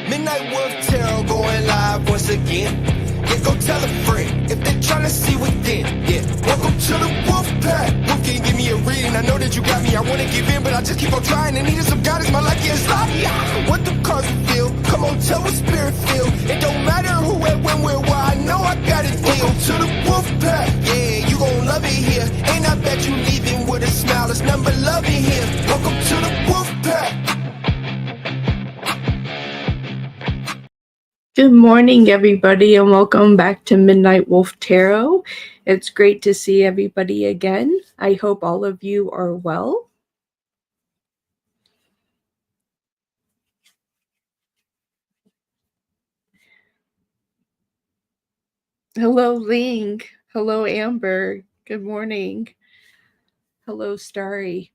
Midnight Wolf Tarot going live once again. Yeah, go tell a friend if they're trying to see within. Yeah, welcome to the Wolf Pack. Wolf can give me a reading. I know that you got me. I wanna give in, but I just keep on trying. And needing some guidance. My life gets sloppy. What the cards reveal? Come on, tell what spirit feel. It don't matter who, where, when, where, why. I know I got it. Welcome to the Wolf Pack. Yeah, you gon' love it here. And I bet you leaving with a smile. There's none but love in here. Welcome to the Wolf Pack. Good morning, everybody, and welcome back to Midnight Wolf Tarot. It's great to see everybody again. I hope all of you are well. Hello, Ling. Hello, Amber. Good morning. Hello, Starry.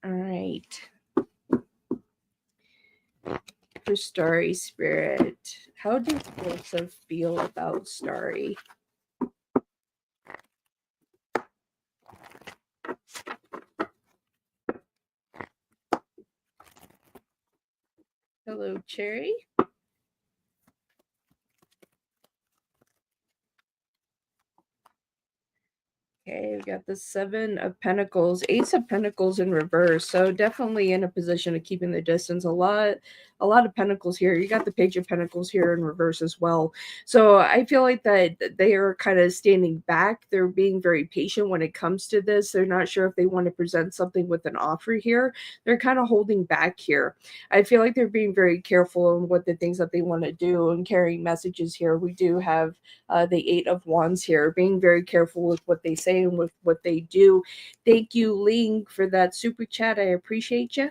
All right. For Starry Spirit, how do Joseph feel about Starry? Hello, Cherry. Okay, we got the Seven of Pentacles, Ace of Pentacles in reverse. So definitely in a position of keeping the distance. A lot of Pentacles here. You got the Page of Pentacles here in reverse as well. So I feel like that they are kind of standing back. They're being very patient when it comes to this. They're not sure if they want to present something with an offer here. They're kind of holding back here. I feel like they're being very careful on what the things that they want to do and carrying messages here. We do have the Eight of Wands here, being very careful with what they say and with what they do. Thank you, Ling, for that super chat. I appreciate you.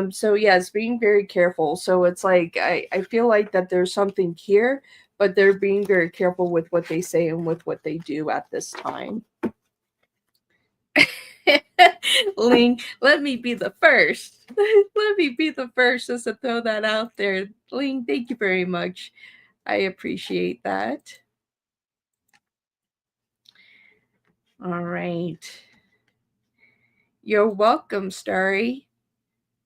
So yes, being very careful. So it's like I feel like that there's something here, but they're being very careful with what they say and with what they do at this time. Ling, let me be the first. Let me be the first just to throw that out there. Ling, thank you very much. I appreciate that. All right. You're welcome, Starry.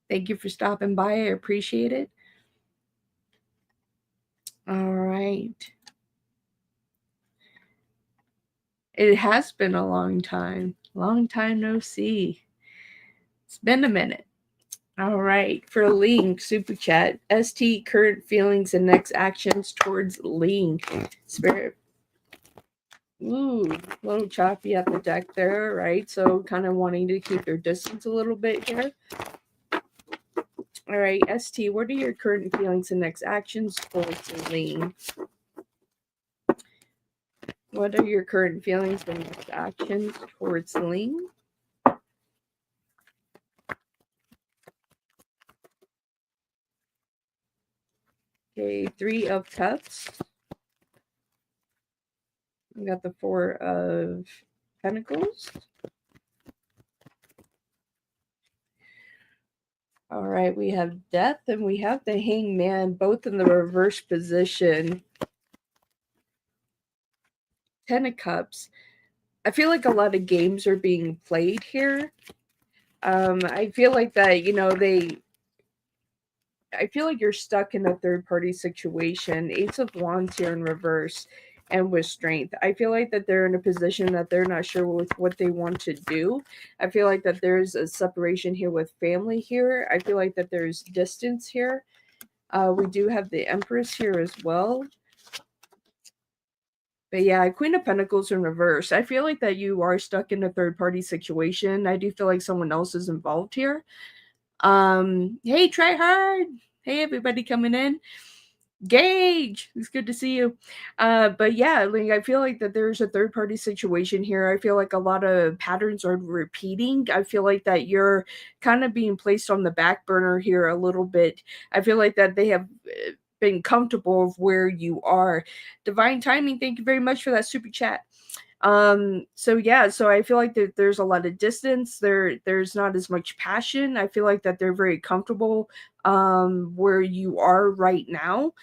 Thank you for stopping by. I appreciate it. All right. It has been a long time no see. It's been a minute. All right. For Ling, super chat. ST, current feelings and next actions towards Ling. Spirit. Ooh, a little choppy at the deck there, right? So kind of wanting to keep their distance a little bit here. All right, ST, what are your current feelings and next actions towards Ling? What are your current feelings and next actions towards Ling? Okay, Three of Cups. We got the Four of Pentacles. All right, we have Death and we have the Hangman, both in the reverse position. Ten of Cups. I feel like a lot of games are being played here. I feel like that, I feel like you're stuck in a third-party situation. Ace of Wands here in reverse and with Strength. I feel like that they're in a position that they're not sure with what they want to do. I feel like that there's a separation here with family here. I feel like that there's distance here. We do have the Empress here as well. But yeah, Queen of Pentacles in reverse. I feel like that you are stuck in a third-party situation. I do feel like someone else is involved here. Hey, try hard. Hey, everybody coming in. Gage, it's good to see you. But yeah, like I feel like that there's a third party situation here. I feel like a lot of patterns are repeating. I feel like that you're kind of being placed on the back burner here a little bit. I feel like that they have been comfortable of where you are. Divine Timing, thank you very much for that super chat. So yeah, so I feel like that there's a lot of distance. There's not as much passion. I feel like that they're very comfortable where you are right now.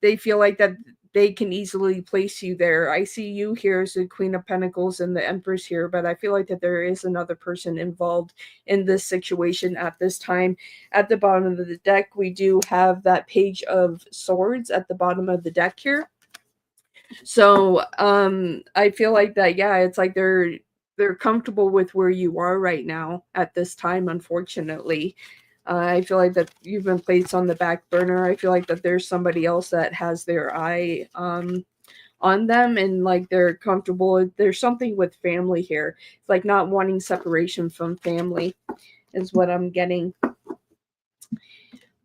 They feel like that they can easily place you there. I see you here as the Queen of Pentacles and the Empress here, but I feel like that there is another person involved in this situation at this time. At the bottom of the deck, we do have that Page of Swords at the bottom of the deck here. So I feel like that, yeah, it's like they're comfortable with where you are right now at this time, unfortunately. I feel like that you've been placed on the back burner. I feel like that there's somebody else that has their eye on them, and like they're comfortable. There's something with family here. It's like not wanting separation from family is what I'm getting.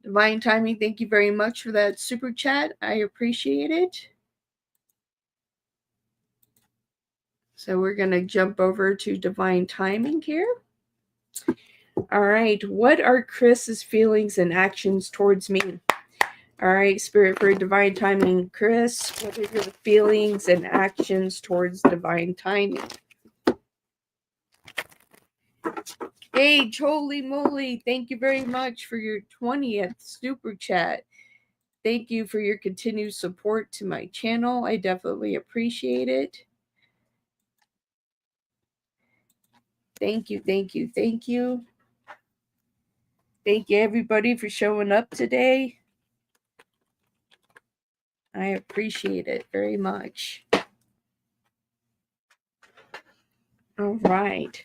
Divine Timing, thank you very much for that super chat. I appreciate it. So we're going to jump over to Divine Timing here. All right. What are Chris's feelings and actions towards me? All right. Spirit for Divine Timing. Chris, what are your feelings and actions towards Divine Timing? Hey, holy moly. Thank you very much for your 20th super chat. Thank you for your continued support to my channel. I definitely appreciate it. Thank you, thank you, thank you. Thank you, everybody, for showing up today. I appreciate it very much. All right.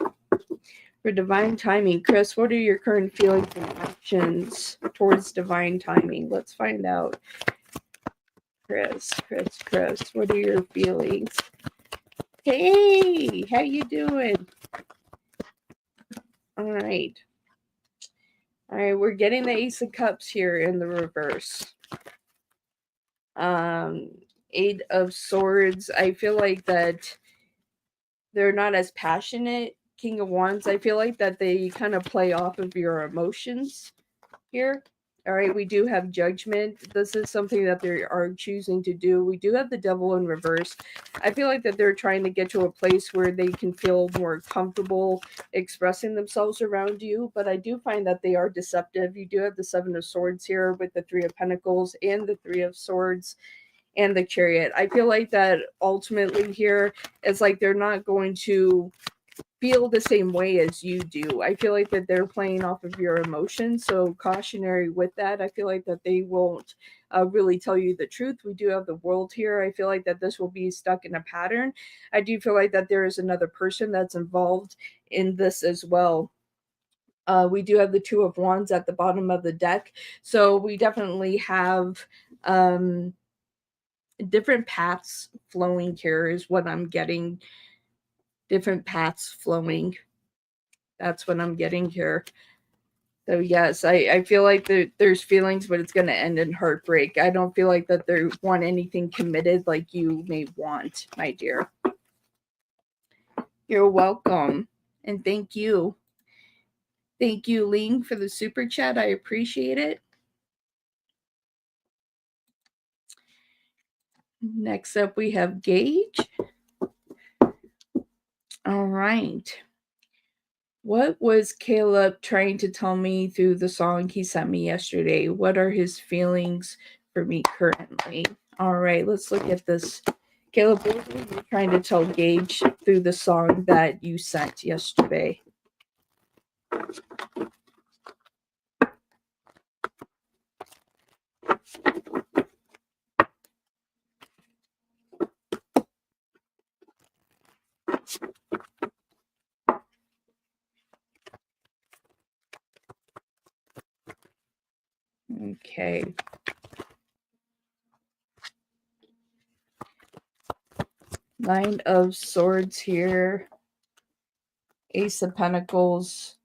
For Divine Timing, Chris, what are your current feelings and actions towards Divine Timing? Let's find out. Chris, what are your feelings? Hey, how you doing? All right. All right, we're getting the Ace of Cups here in the reverse. Eight of Swords. I feel like that they're not as passionate. King of Wands. I feel like that they kind of play off of your emotions here. All right, we do have Judgment. This is something that they are choosing to do. We do have the Devil in reverse. I feel like that they're trying to get to a place where they can feel more comfortable expressing themselves around you, but I do find that they are deceptive. You do have the Seven of Swords here with the Three of Pentacles and the Three of Swords and the Chariot. I feel like that ultimately here, it's like they're not going to feel the same way as you do. I feel like that they're playing off of your emotions, so cautionary with that. I feel like that they won't really tell you the truth. We do have the World here. I feel like that this will be stuck in a pattern. I do feel like that there is another person that's involved in this as well. We do have the Two of Wands at the bottom of the deck, so we definitely have different paths flowing here is what I'm getting. Different paths flowing. That's what I'm getting here. So yes, I feel like there's feelings, but it's going to end in heartbreak. I don't feel like that they want anything committed like you may want, my dear. You're welcome. And thank you. Thank you, Ling, for the super chat. I appreciate it. Next up, we have Gage. All right. What was Caleb trying to tell me through the song he sent me yesterday? What are his feelings for me currently? All right, let's look at this. Caleb, what were you trying to tell Gage through the song that you sent yesterday? Okay. Nine of Swords here. Ace of Pentacles.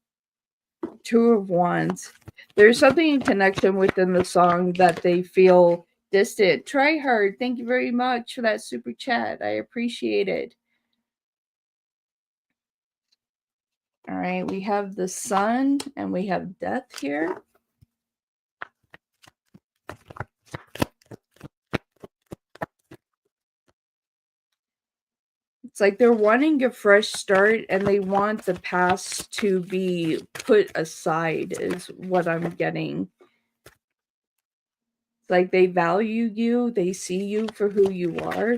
Two of Wands. There's something in connection within the song that they feel distant. Try hard. Thank you very much for that super chat. I appreciate it. All right, we have the Sun and we have Death here. It's like they're wanting a fresh start and they want the past to be put aside is what I'm getting. Like they value you, they see you for who you are.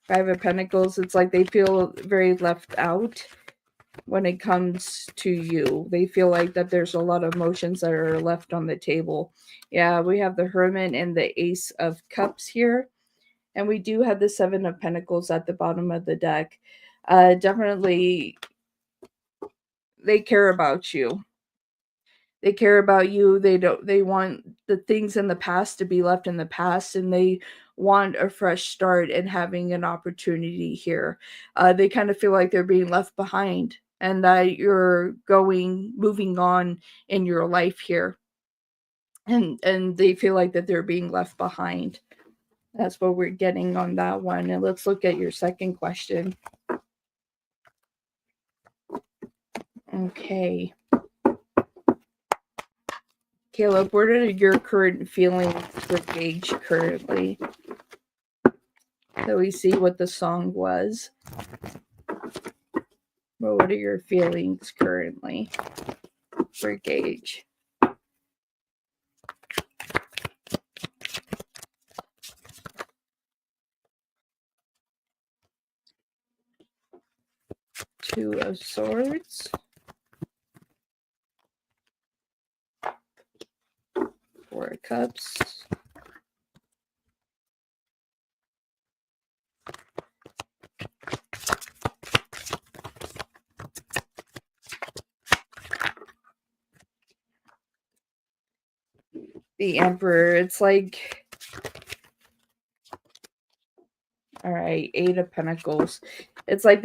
Five of Pentacles, it's like they feel very left out when it comes to you. They feel like that there's a lot of emotions that are left on the table. Yeah, we have the Hermit and the Ace of Cups here. And we do have the Seven of Pentacles at the bottom of the deck. Definitely, they care about you. They care about you. They want the things in the past to be left in the past, and they want a fresh start and having an opportunity here. They kind of feel like they're being left behind and that you're moving on in your life here. And they feel like that they're being left behind. That's what we're getting on that one. And let's look at your second question. Okay. Caleb, what are your current feelings for Gage currently? So we see what the song was. But what are your feelings currently for Gage? Two of Swords. Four of Cups. The Emperor. It's like, all right, Eight of Pentacles. It's like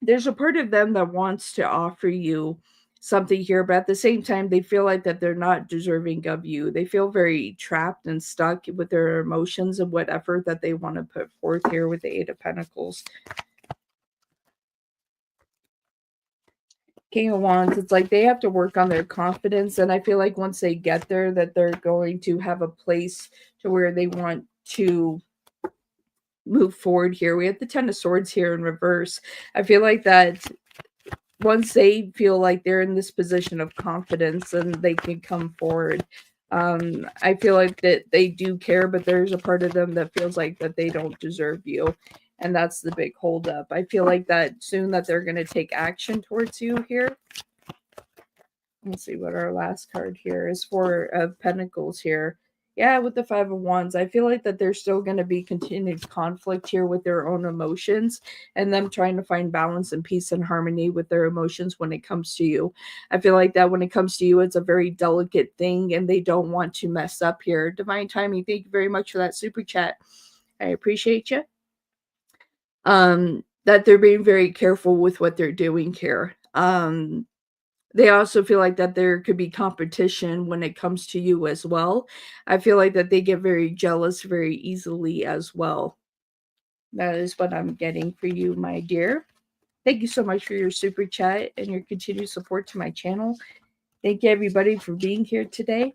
there's a part of them that wants to offer you something here, but at the same time, they feel like that they're not deserving of you. They feel very trapped and stuck with their emotions and what effort that they want to put forth here with the Eight of Pentacles. King of Wands, it's like they have to work on their confidence, and I feel like once they get there that they're going to have a place to where they want to move forward here. We have the Ten of Swords here in reverse. I feel like that once they feel like they're in this position of confidence and they can come forward, I feel like that they do care, but there's a part of them that feels like that they don't deserve you. And that's the big holdup. I feel like that soon that they're going to take action towards you here. Let's see what our last card here is. Four of Pentacles here. Yeah, with the Five of Wands, I feel like that there's still going to be continued conflict here with their own emotions and them trying to find balance and peace and harmony with their emotions when it comes to you. I feel like that when it comes to you, it's a very delicate thing and they don't want to mess up here. Divine Timing, thank you very much for that super chat. I appreciate you. That they're being very careful with what they're doing here. They also feel like that there could be competition when it comes to you as well. I feel like that they get very jealous very easily as well. That is what I'm getting for you, my dear. Thank you so much for your super chat and your continued support to my channel. Thank you, everybody, for being here today.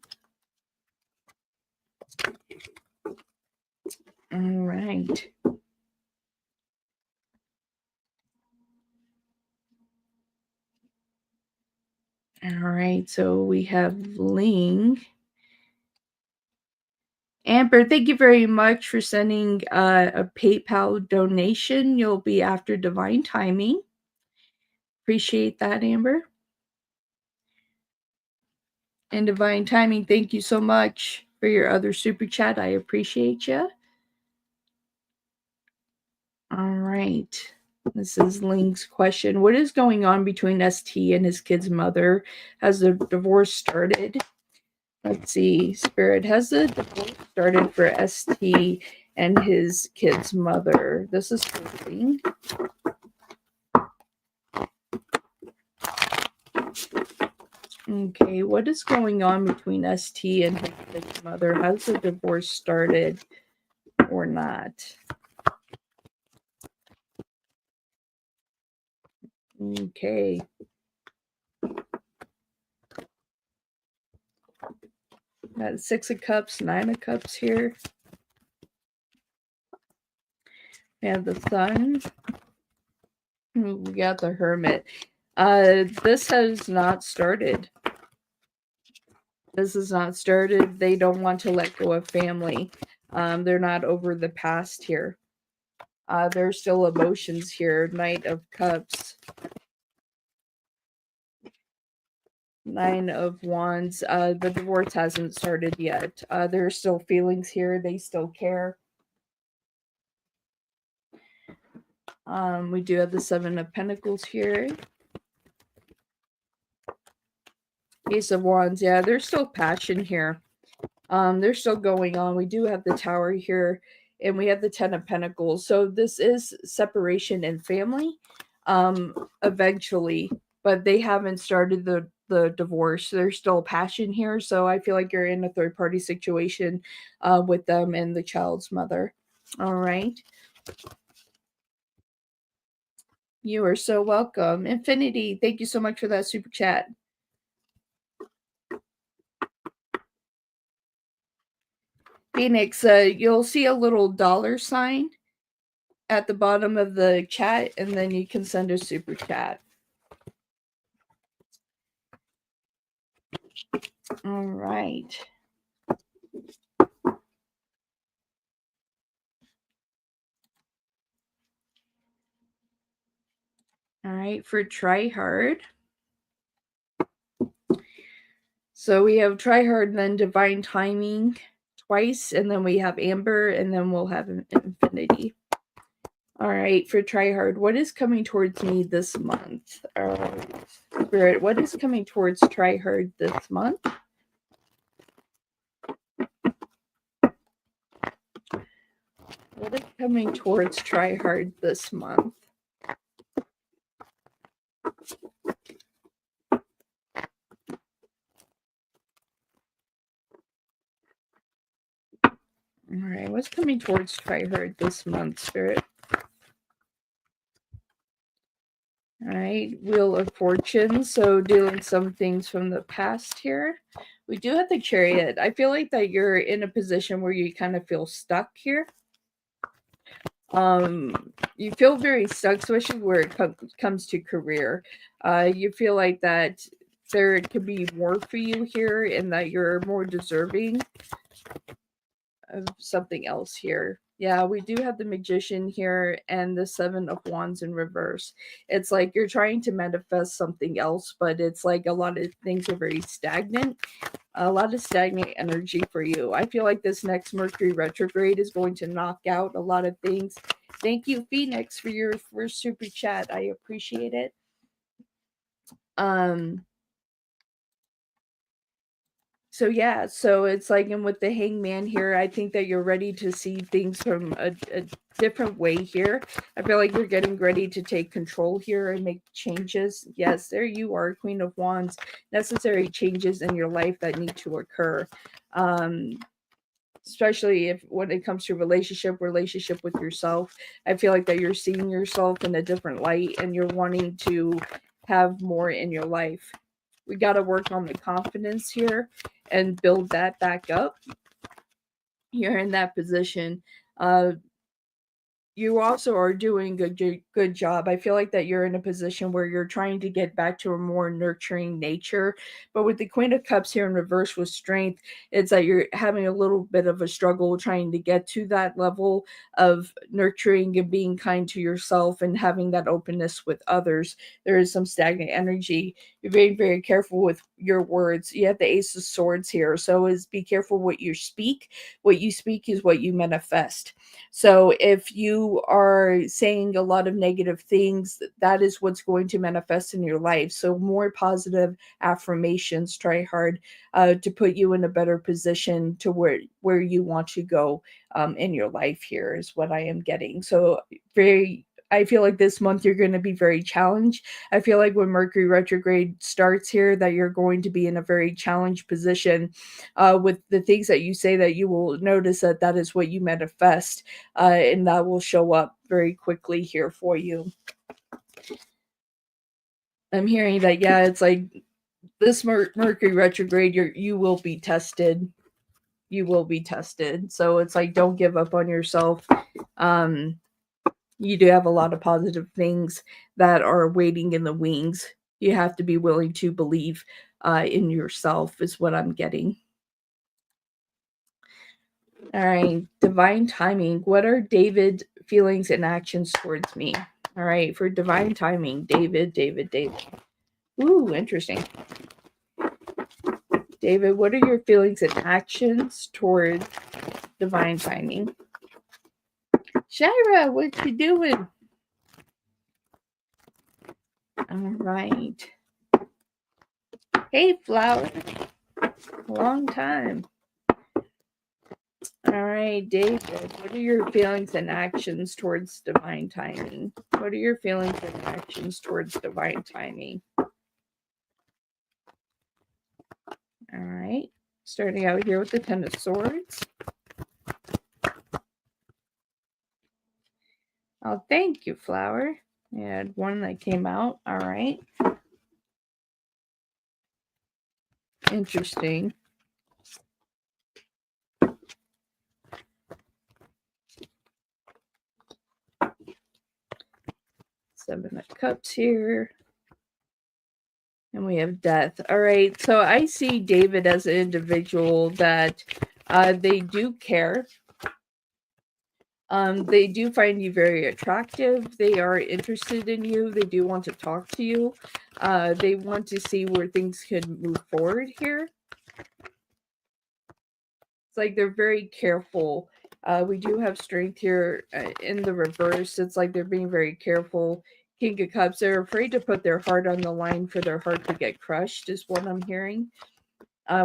All right. All right, so we have Ling. Amber, thank you very much for sending a PayPal donation. You'll be after Divine Timing. Appreciate that, Amber. And Divine Timing, thank you so much for your other super chat. I appreciate you. All right. This is Ling's question. What is going on between ST and his kid's mother? Has the divorce started? Let's see. Spirit, has the divorce started for ST and his kid's mother? This is for Ling. Okay, what is going on between ST and his kid's mother? Has the divorce started or not? Okay. Got Six of Cups, Nine of Cups here. We have the Sun. We got the Hermit. This has not started. This is not started. They don't want to let go of family. They're not over the past here. There's still emotions here. Knight of Cups. Nine of Wands. The divorce hasn't started yet. There's still feelings here. They still care. We do have the Seven of Pentacles here. Ace of Wands. Yeah, there's still passion here. They're still going on. We do have the Tower here, and we have the Ten of Pentacles. So this is separation and family, eventually, but they haven't started the divorce. There's still passion here, so I feel like you're in a third party situation with them and the child's mother. All right. You are so welcome. Infinity, thank you so much for that super chat. Phoenix, you'll see a little dollar sign at the bottom of the chat, and then you can send a super chat. All right. All right, for Try Hard. So we have Try Hard, then Divine Timing twice, and then we have Amber, and then we'll have Infinity. All right, for Try Hard, what is coming towards me this month? All right, Spirit, what is coming towards Try Hard this month? What is coming towards Try Hard this month? All right, what's coming towards Try Hard this month, Spirit? All right, Wheel of Fortune. So dealing some things from the past here. We do have the Chariot. I feel like that you're in a position where you kind of feel stuck here. You feel very stuck, especially where it comes to career. You feel like that there could be more for you here and that you're more deserving of something else here. Yeah, we do have the Magician here and the Seven of Wands in reverse. It's like you're trying to manifest something else, but it's like a lot of things are very stagnant. A lot of stagnant energy for you. I feel like this next Mercury retrograde is going to knock out a lot of things. Thank you, Phoenix, for your first super chat. I appreciate it. So yeah, so it's like, and with the Hangman here, I think that you're ready to see things from a different way here. I feel like you're getting ready to take control here and make changes. Yes, there you are, Queen of Wands. Necessary changes in your life that need to occur. Especially if when it comes to relationship with yourself. I feel like that you're seeing yourself in a different light and you're wanting to have more in your life. We got to work on the confidence here and build that back up. You're in that position. You also are doing a good job. I feel like that you're in a position where you're trying to get back to a more nurturing nature. But with the Queen of Cups here in reverse with Strength, it's that you're having a little bit of a struggle trying to get to that level of nurturing and being kind to yourself and having that openness with others. There is some stagnant energy. You're very, very careful with your words. You have the Ace of Swords here. So be careful what you speak. What you speak is what you manifest. So if you are saying a lot of negative things, that is what's going to manifest in your life. So more positive affirmations, try hard to put you in a better position to where you want to go in your life here is what I am getting. So I feel like this month you're going to be very challenged. I feel like when Mercury retrograde starts here, that you're going to be in a very challenged position with the things that you say, that you will notice that is what you manifest, and that will show up very quickly here for you. I'm hearing that, yeah, it's like this Mercury retrograde, you will be tested. You will be tested. So it's like, don't give up on yourself. You do have a lot of positive things that are waiting in the wings. You have to be willing to believe in yourself is what I'm getting. All right, divine timing. What are David's feelings and actions towards me? All right, for divine timing, David. Ooh, interesting. David, what are your feelings and actions toward divine timing? Shira, what you doing? All right. Hey, Flower. Long time. All right, David, what are your feelings and actions towards divine timing? What are your feelings and actions towards divine timing? All right, starting out here with the Ten of Swords. Oh, thank you, Flower. I had one that came out. All right. Interesting. Seven of Cups here. And we have Death. All right. So I see David as an individual that they do care. They do find you very attractive. They are interested in you. They do want to talk to you. They want to see where things could move forward here. It's like they're very careful. We do have Strength here in the reverse. It's like they're being very careful. King of Cups, they're afraid to put their heart on the line for their heart to get crushed, is what I'm hearing.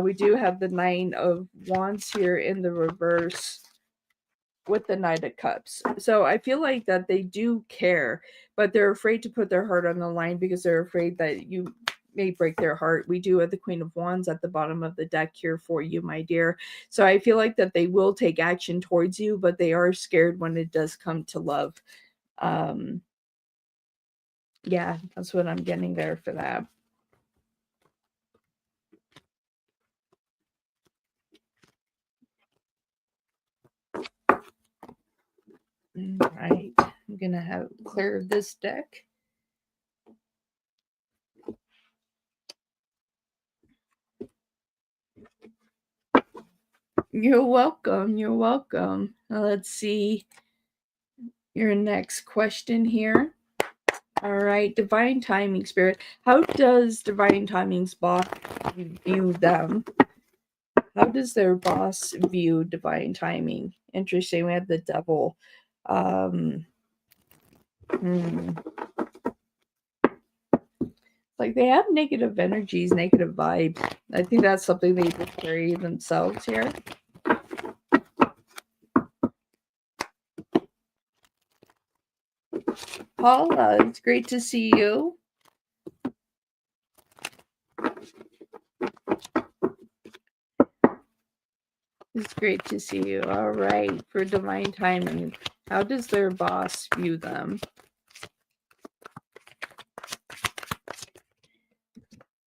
We do have the Nine of Wands here in the reverse with the Knight of Cups. So I feel like that they do care, but they're afraid to put their heart on the line because they're afraid that you may break their heart. We do have the Queen of Wands at the bottom of the deck here for you, my dear. So I feel like that they will take action towards you, but they are scared when it does come to love. Yeah, that's what I'm getting there for that. All right, I'm gonna have clear this deck. You're welcome. You're welcome. Now let's see your next question here. All right, divine timing, Spirit. How does divine timing's boss view them? How does their boss view divine timing? Interesting. We have the Devil. Like they have negative energies, negative vibes. I think that's something they would carry themselves here. Paula, it's great to see you. It's great to see you. All right, for divine timing, how does their boss view them?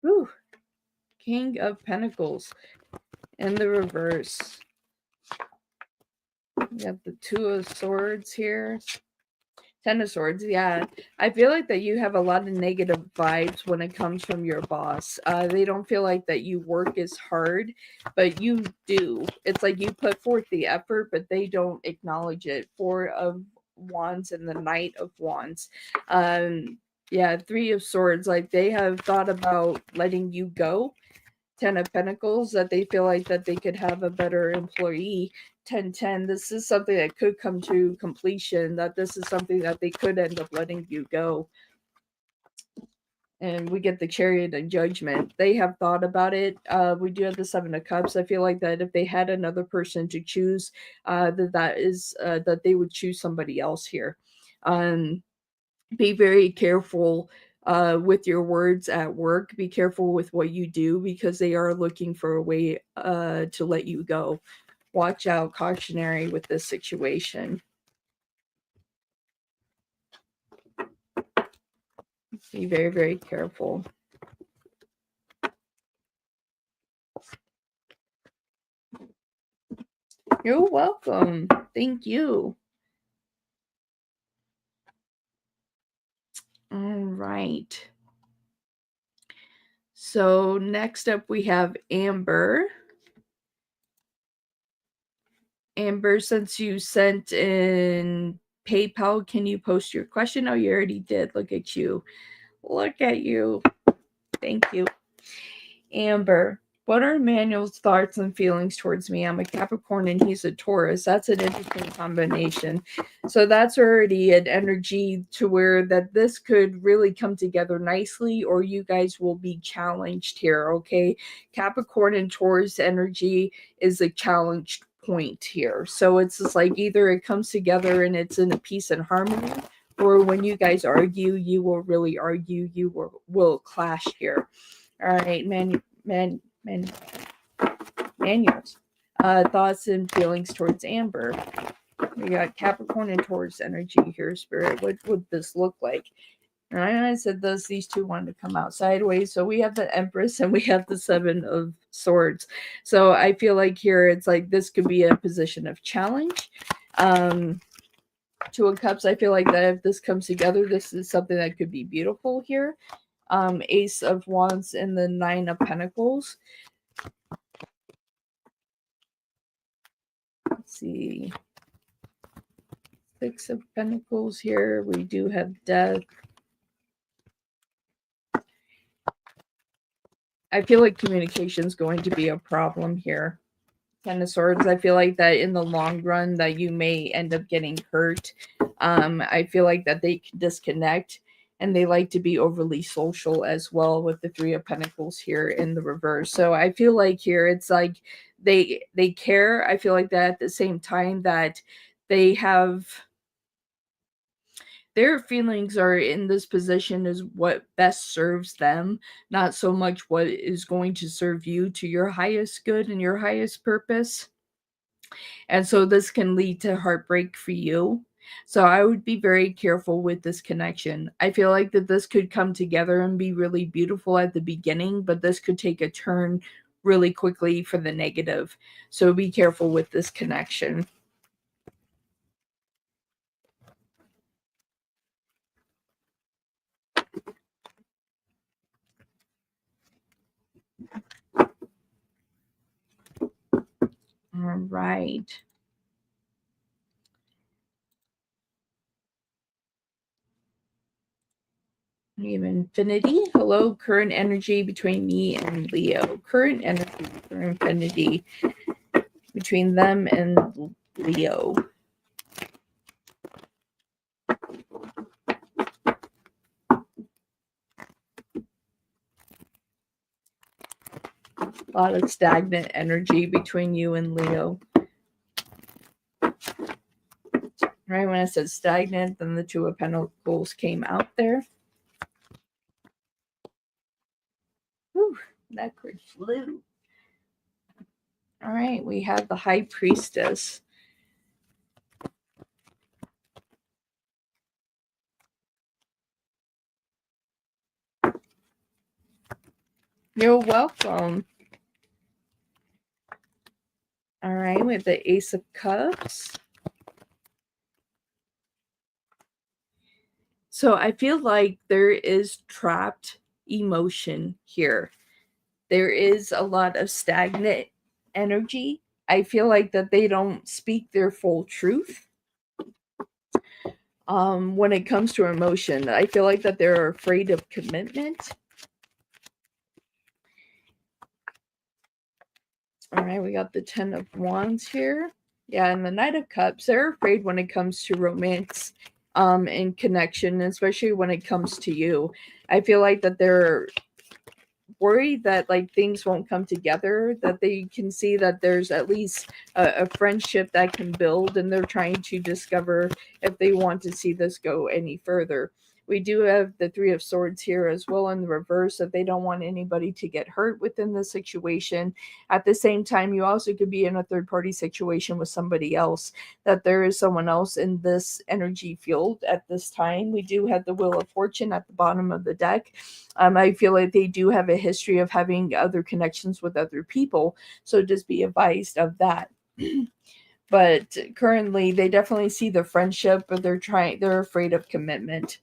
Ooh, King of Pentacles in the reverse. We have the Two of Swords here. Ten of Swords, yeah. I feel like that you have a lot of negative vibes when it comes from your boss. They don't feel like that you work as hard, but you do. It's like you put forth the effort, but they don't acknowledge it. Four of Wands and the Knight of Wands. Yeah, Three of Swords. Like they have thought about letting you go. Ten of Pentacles, that they feel like that they could have a better employee. 10-10, this is something that could come to completion, that this is something that they could end up letting you go. And we get the Chariot and Judgment. They have thought about it. We do have the Seven of Cups. I feel like that if they had another person to choose, that they would choose somebody else here. Be very careful with your words at work. Be careful with what you do because they are looking for a way to let you go. Watch out, cautionary with this situation. Be very, very careful. You're welcome. Thank you. All right. So next up we have Amber. Amber, since you sent in PayPal, can you post your question? Oh, you already did. Look at you. Look at you. Thank you. Amber, what are Emmanuel's thoughts and feelings towards me? I'm a Capricorn and he's a Taurus. That's an interesting combination. So that's already an energy to where that this could really come together nicely, or you guys will be challenged here, okay? Capricorn and Taurus energy is a challenged point here. So it's just like either it comes together and it's in a peace and harmony, or when you guys argue, you will really argue, you will clash here. All right, Manuel's thoughts and feelings towards Amber. We got Capricorn and Taurus energy here, Spirit. What would this look like? And I said these two wanted to come out sideways. So we have the Empress and we have the Seven of Swords. So I feel like here it's like this could be a position of challenge. Two of Cups, I feel like that if this comes together, this is something that could be beautiful here. Ace of Wands and the Nine of Pentacles. Let's see. Six of Pentacles here. We do have Death. I feel like communication is going to be a problem here. Ten of Swords, I feel like that in the long run that you may end up getting hurt. I feel like that they disconnect. And they like to be overly social as well with the Three of Pentacles here in the reverse. So I feel like here it's like they care. I feel like that at the same time that they have their feelings are in this position is what best serves them, not so much what is going to serve you to your highest good and your highest purpose. And so this can lead to heartbreak for you. So I would be very careful with this connection. I feel like that this could come together and be really beautiful at the beginning, but this could take a turn really quickly for the negative. So be careful with this connection. All right. We have Infinity. Hello, current energy between me and Leo. Current energy for Infinity between them and Leo. A lot of stagnant energy between you and Leo. Right when I said stagnant, then the Two of Pentacles came out there. Whew, that card flew. All right, we have the High Priestess. You're welcome. All right, with the Ace of Cups. So I feel like there is trapped emotion here. There is a lot of stagnant energy. I feel like that they don't speak their full truth. When it comes to emotion, I feel like that they're afraid of commitment. All right, we got the Ten of Wands here. Yeah, and the Knight of Cups, they're afraid when it comes to romance and connection, especially when it comes to you. I feel like that they're worried that like things won't come together, that they can see that there's at least a friendship that can build, and they're trying to discover if they want to see this go any further. We do have the Three of Swords here as well in the reverse, that they don't want anybody to get hurt within the situation. At the same time, you also could be in a third-party situation with somebody else, that there is someone else in this energy field at this time. We do have the Wheel of Fortune at the bottom of the deck. I feel like they do have a history of having other connections with other people, so just be advised of that. But currently, they definitely see the friendship, but they're afraid of commitment.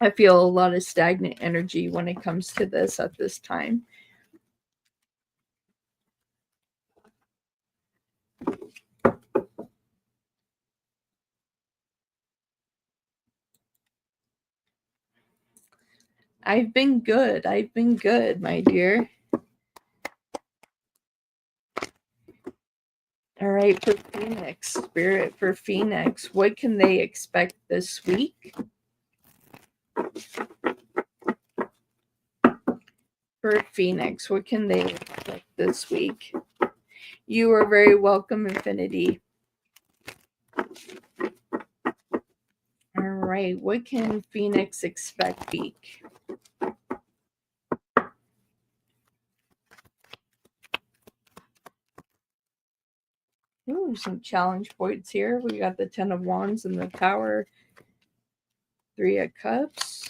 I feel a lot of stagnant energy when it comes to this at this time. I've been good. I've been good, my dear. All right, for Phoenix, Spirit for Phoenix, what can they expect this week? For Phoenix, what can they expect this week? You are very welcome, Infinity. All right, what can Phoenix expect this week? Ooh, some challenge points here. We got the 10 of Wands and the Tower, 3 of Cups.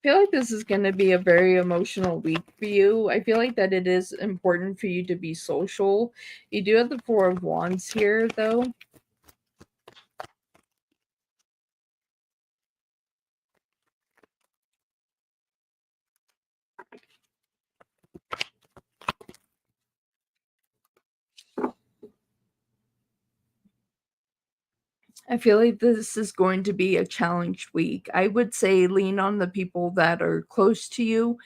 I feel like this is going to be a very emotional week for you. I feel like that it is important for you to be social. You do have the 4 of Wands here, though. I feel like this is going to be a challenged week. I would say lean on the people that are close to you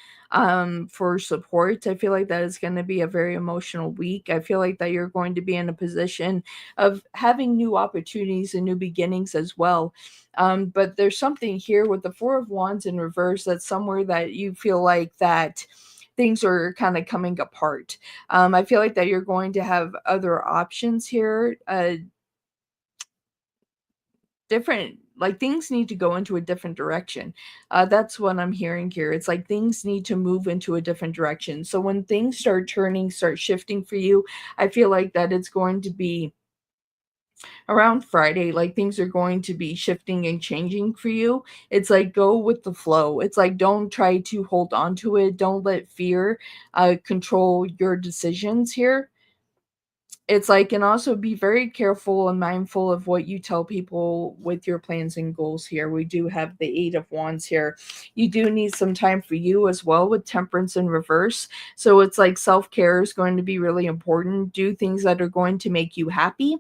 for support. I feel like that is going to be a very emotional week. I feel like that you're going to be in a position of having new opportunities and new beginnings as well. But there's something here with the 4 of Wands in reverse that's somewhere that you feel like that things are kind of coming apart. I feel like that you're going to have other options here. Different, like things need to go into a different direction. That's what I'm hearing here. It's like things need to move into a different direction. So when things start turning, start shifting for you, I feel like that it's going to be around Friday, like things are going to be shifting and changing for you. It's like go with the flow. It's like don't try to hold on to it. Don't let fear control your decisions here. It's like, and also be very careful and mindful of what you tell people with your plans and goals here. We do have the 8 of Wands here. You do need some time for you as well with Temperance in reverse. So it's like self-care is going to be really important. Do things that are going to make you happy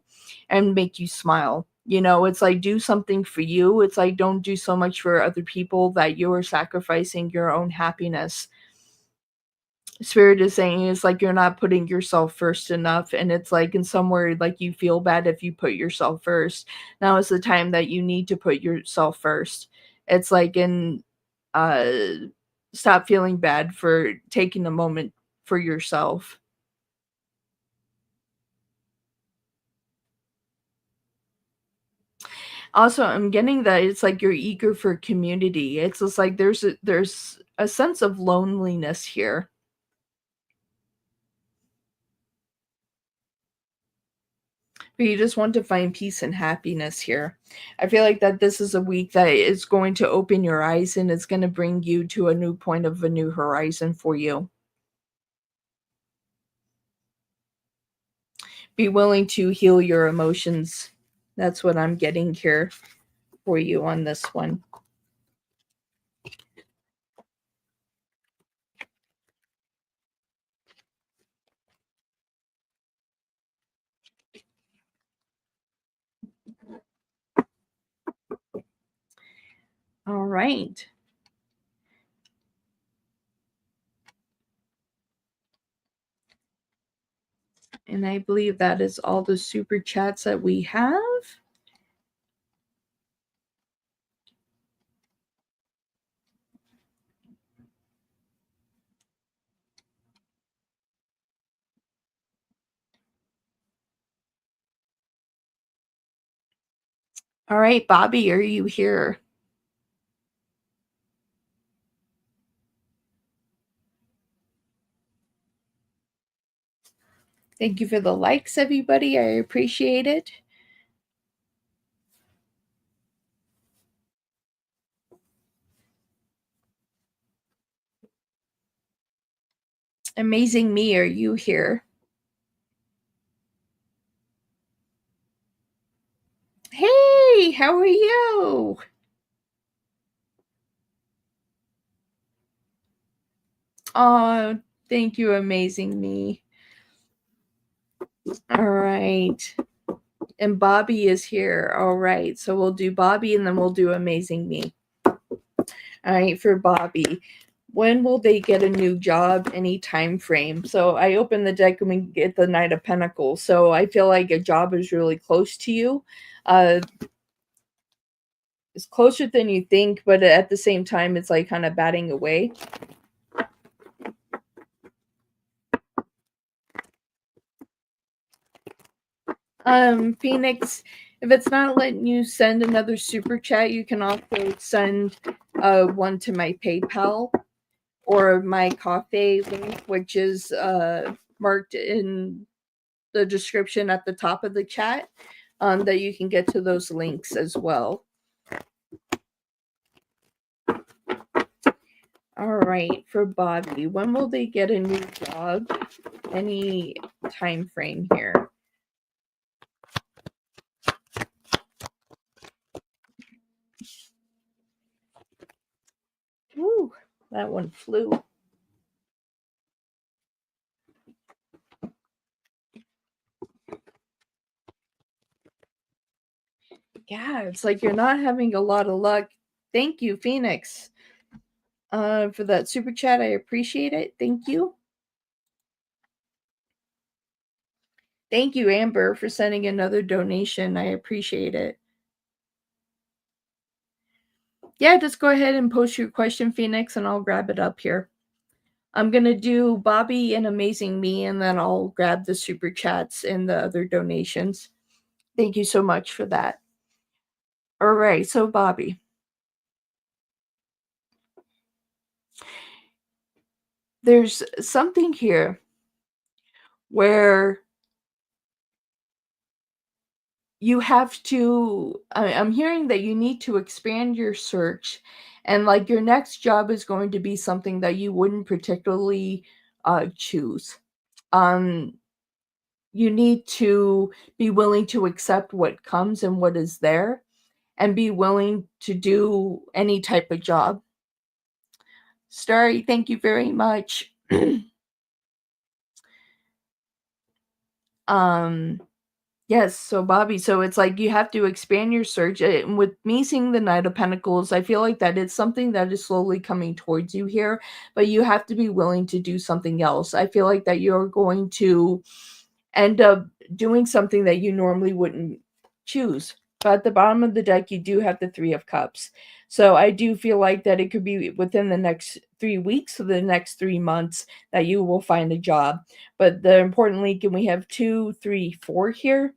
and make you smile. You know, it's like do something for you. It's like don't do so much for other people that you are sacrificing your own happiness. Spirit is saying it's like you're not putting yourself first enough, and it's like in somewhere like you feel bad if you put yourself first. Now is the time that you need to put yourself first. It's like in uh stop feeling bad for taking a moment for yourself. Also, I'm getting that it's like you're eager for community. It's just like there's a sense of loneliness here. But you just want to find peace and happiness here. I feel like that this is a week that is going to open your eyes and it's going to bring you to a new point of a new horizon for you. Be willing to heal your emotions. That's what I'm getting here for you on this one. All right. And I believe that is all the super chats that we have. All right, Bobby, are you here? Thank you for the likes, everybody. I appreciate it. Amazing Me, are you here? how are you? Oh, thank you, Amazing Me. All right. And Bobby is here. All right. So we'll do Bobby and then we'll do Amazing Me. All right, for Bobby. When will they get a new job? Any time frame? So I open the deck and we get the Knight of Pentacles. So I feel like a job is really close to you. It's closer than you think, but at the same time, it's like kind of batting away. Phoenix, if it's not letting you send another super chat, you can also send one to my PayPal or my Ko-fi link, which is marked in the description at the top of the chat, that you can get to those links as well. All right, for Bobby, when will they get a new job? Any time frame here? Ooh, that one flew. Yeah, it's like you're not having a lot of luck. Thank you, Phoenix, for that super chat. I appreciate it. Thank you. Thank you, Amber, for sending another donation. I appreciate it. Yeah, just go ahead and post your question, Phoenix, and I'll grab it up here. I'm going to do Bobby and Amazing Me, and then I'll grab the super chats and the other donations. Thank you so much for that. All right, so Bobby. There's something here where you have to, I'm hearing that you need to expand your search, and like your next job is going to be something that you wouldn't particularly choose. You need to be willing to accept what comes and what is there, and be willing to do any type of job. Starry, thank you very much. Yes, so Bobby, so it's like you have to expand your search. And with me seeing the Knight of Pentacles, I feel like that it's something that is slowly coming towards you here, but you have to be willing to do something else. I feel like that you're going to end up doing something that you normally wouldn't choose. But at the bottom of the deck, you do have the Three of Cups. So I do feel like that it could be within the next 3 weeks or the next 3 months that you will find a job. But the importantly, can we have 2, 3, 4 here?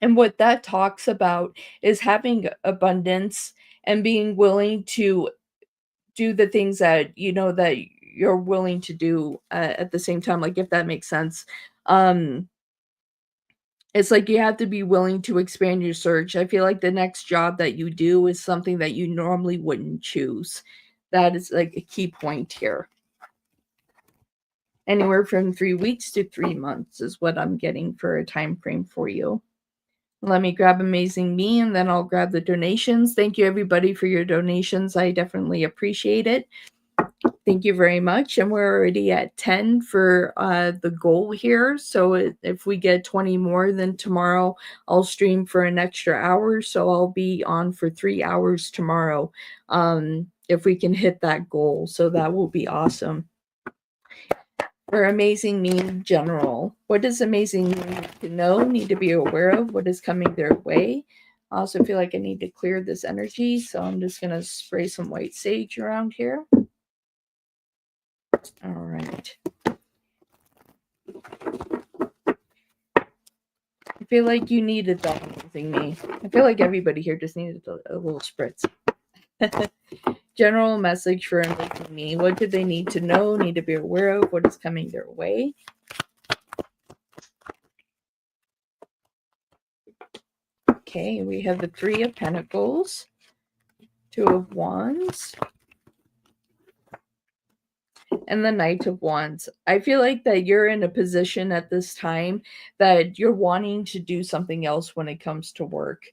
And what that talks about is having abundance and being willing to do the things that you know that you're willing to do at the same time, like if that makes sense. It's like you have to be willing to expand your search. I feel like the next job that you do is something that you normally wouldn't choose. That is like a key point here. Anywhere from 3 weeks to 3 months is what I'm getting for a time frame for you. Let me grab Amazing Me and then I'll grab the donations. Thank you everybody for your donations. I definitely appreciate it. Thank you very much. And we're already at 10 for the goal here. So if we get 20 more, then tomorrow I'll stream for an extra hour. So I'll be on for 3 hours tomorrow if we can hit that goal. So that will be awesome. For Amazing Me in general, what does Amazing Me need to know, need to be aware of, what is coming their way? I also feel like I need to clear this energy, so I'm just going to spray some white sage around here. All right. I feel like you needed that, Amazing Me. I feel like everybody here just needed a little spritz. General message for Amazing Me. What do they need to know, need to be aware of, what is coming their way? Okay, we have the Three of Pentacles, Two of Wands, and the Knight of Wands. I feel like that you're in a position at this time that you're wanting to do something else when it comes to work.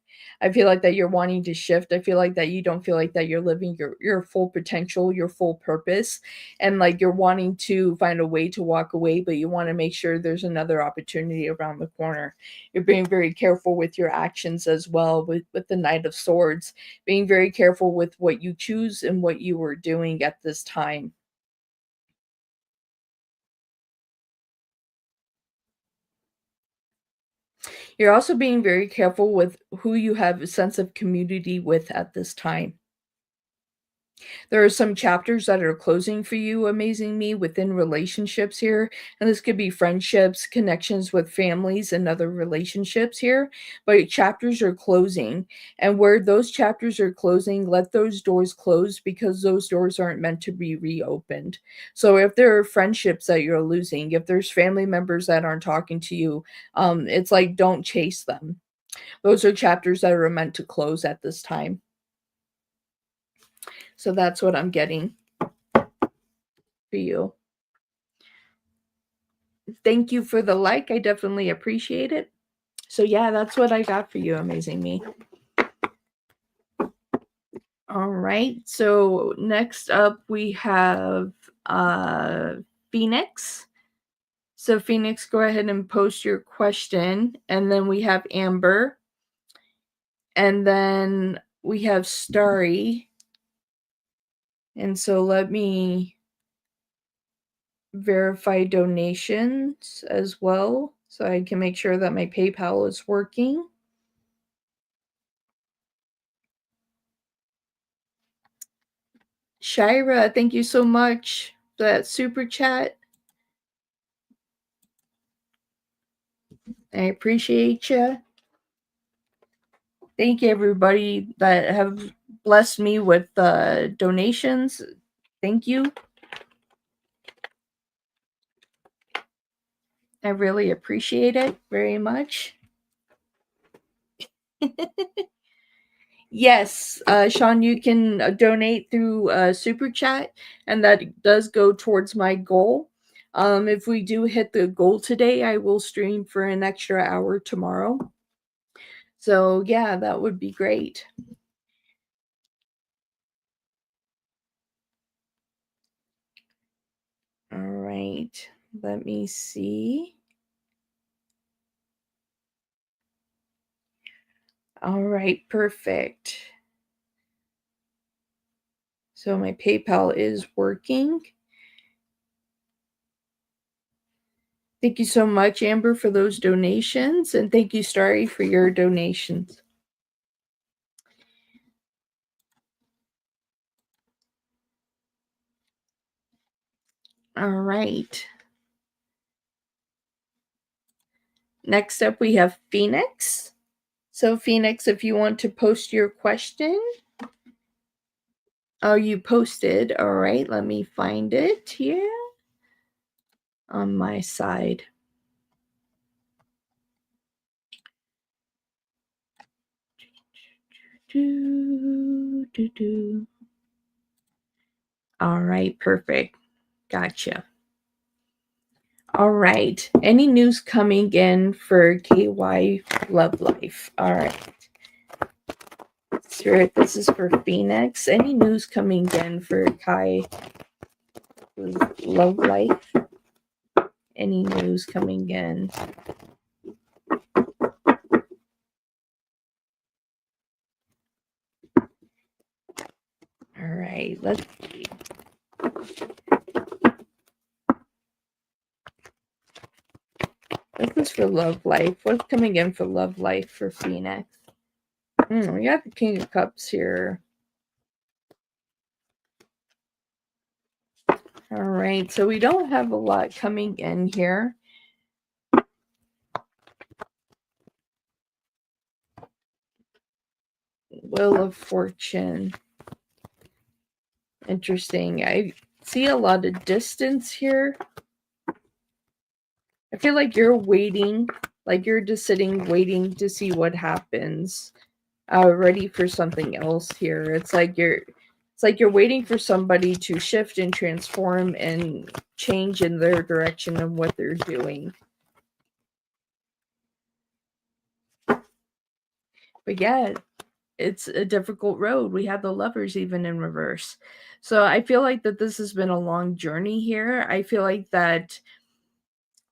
I feel like that you're wanting to shift. I feel like that you don't feel like that you're living your full potential, your full purpose, and like you're wanting to find a way to walk away, but you want to make sure there's another opportunity around the corner. You're being very careful with your actions as well with the Knight of Swords, being very careful with what you choose and what you were doing at this time. You're also being very careful with who you have a sense of community with at this time. There are some chapters that are closing for you, Amazing Me, within relationships here. And this could be friendships, connections with families, and other relationships here. But chapters are closing. And where those chapters are closing, let those doors close because those doors aren't meant to be reopened. So if there are friendships that you're losing, if there's family members that aren't talking to you, it's like don't chase them. Those are chapters that are meant to close at this time. So that's what I'm getting for you. Thank you for the like. I definitely appreciate it. So yeah, that's what I got for you, Amazing Me. All right. So next up we have Phoenix. So Phoenix, go ahead and post your question. And then we have Amber. And then we have Starry. And so let me verify donations as well so I can make sure that my PayPal is working. Shira, thank you so much for that super chat. I appreciate you. Thank you, everybody that have blessed me with donations. Thank you. I really appreciate it very much. Yes, Sean, you can donate through Super Chat, and that does go towards my goal. If we do hit the goal today, I will stream for an extra hour tomorrow. So, yeah, that would be great. All right, let me see. All right, perfect. So my PayPal is working. Thank you so much, Amber, for those donations. And thank you, Starry, for your donations. All right. Next up, we have Phoenix. So, Phoenix, if you want to post your question. Oh, you posted. All right, let me find it here on my side. All right, perfect. Gotcha. All right. Any news coming in for KY Love Life? All right. Spirit, this is for Phoenix. Any news coming in for Kai Love Life? Any news coming in? All right, let's see. This is for Love Life. What's coming in for Love Life for Phoenix? We got the King of Cups here. All right, so we don't have a lot coming in here. Wheel of Fortune. Interesting. I see a lot of distance here. I feel like you're waiting, like you're just sitting waiting to see what happens. Ready for something else here. It's like you're It's like you're waiting for somebody to shift and transform and change in their direction and what they're doing. But yeah, it's a difficult road. We have the Lovers even in reverse. So I feel like that this has been a long journey here. I feel like that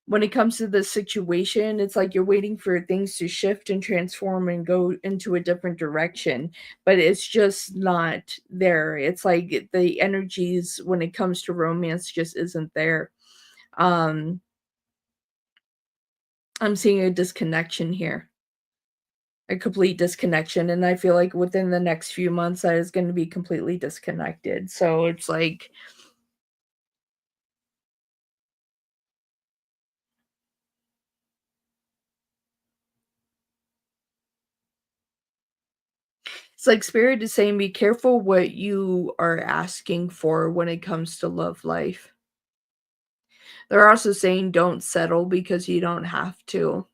when it comes to this situation, it's like you're waiting for things to shift and transform and go into a different direction, but it's just not there. It's like the energies when it comes to romance just isn't there. Um, I'm seeing a disconnection here, a complete disconnection, and I feel like within the next few months that is going to be completely disconnected. So it's like spirit is saying be careful what you are asking for when it comes to love life. They're also saying don't settle because you don't have to.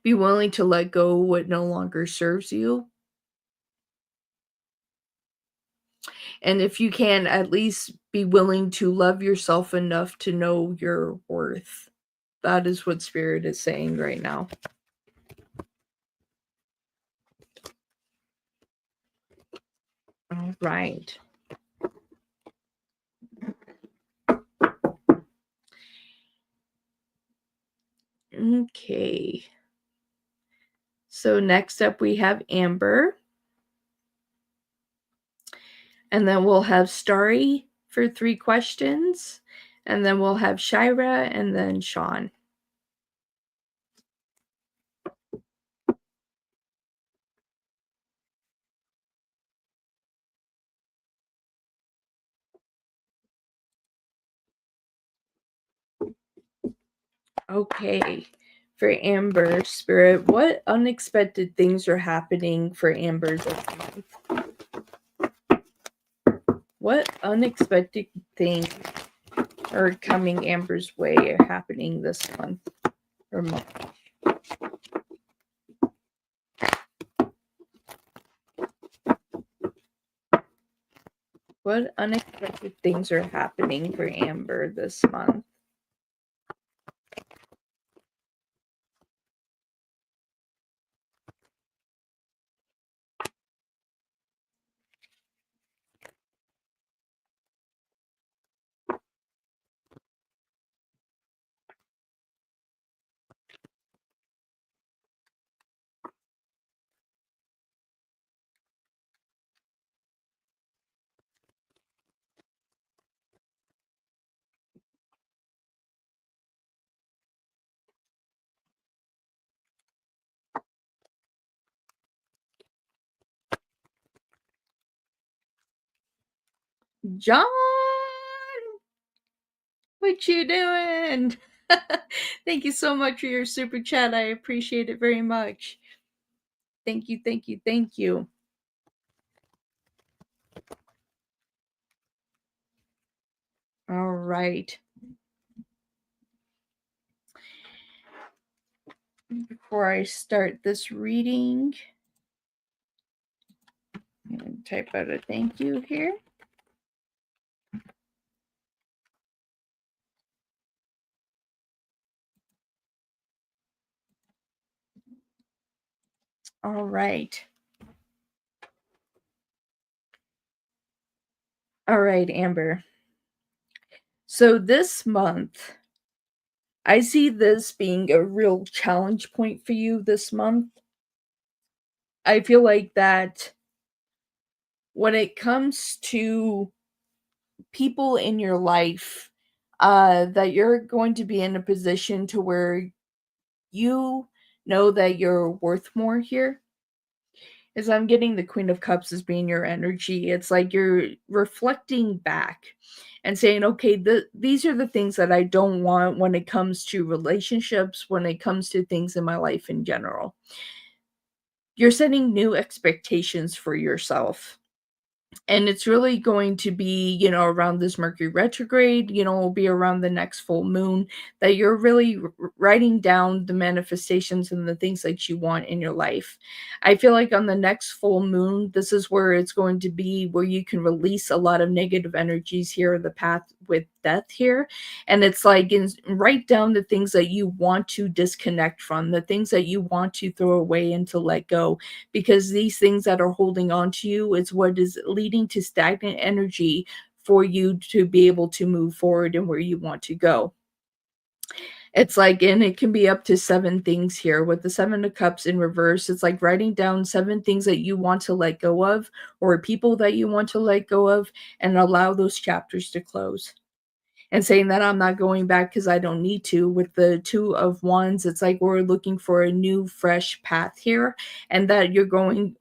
Be willing to let go what no longer serves you. And if you can, at least be willing to love yourself enough to know your worth. That is what Spirit is saying right now. All right. Okay. So next up we have Amber. And then we'll have Starry for 3 questions. And then we'll have Shira and then Sean. Okay. For Amber, Spirit, what unexpected things are happening for Amber this month? What unexpected things are coming Amber's way or happening this month or month? What unexpected things are happening for Amber this month? John, what you doing? Thank you so much for your super chat. I appreciate it very much. Thank you, thank you, thank you. All right. Before I start this reading, I'm going to type out a thank you here. All right. All right, Amber. So this month, I see this being a real challenge point for you this month. I feel like that when it comes to people in your life, that you're going to be in a position to where you know that you're worth more here. Is I'm getting the Queen of Cups as being your energy. It's like you're reflecting back and saying, okay, these are the things that I don't want when it comes to relationships, when it comes to things in my life in general. You're setting new expectations for yourself. And it's really going to be, around this Mercury retrograde, will be around the next full moon that you're really writing down the manifestations and the things that you want in your life. I feel like on the next full moon, this is where it's going to be where you can release a lot of negative energies here, the path with death here. And it's like, write down the things that you want to disconnect from, the things that you want to throw away and to let go, because these things that are holding on to you is what is leading to stagnant energy for you to be able to move forward and where you want to go. It's like, and it can be up to 7 things here with the 7 of cups in reverse. It's like writing down 7 things that you want to let go of, or people that you want to let go of, and allow those chapters to close. And saying that I'm not going back because I don't need to. With the 2 of wands, it's like we're looking for a new fresh path here, and that you're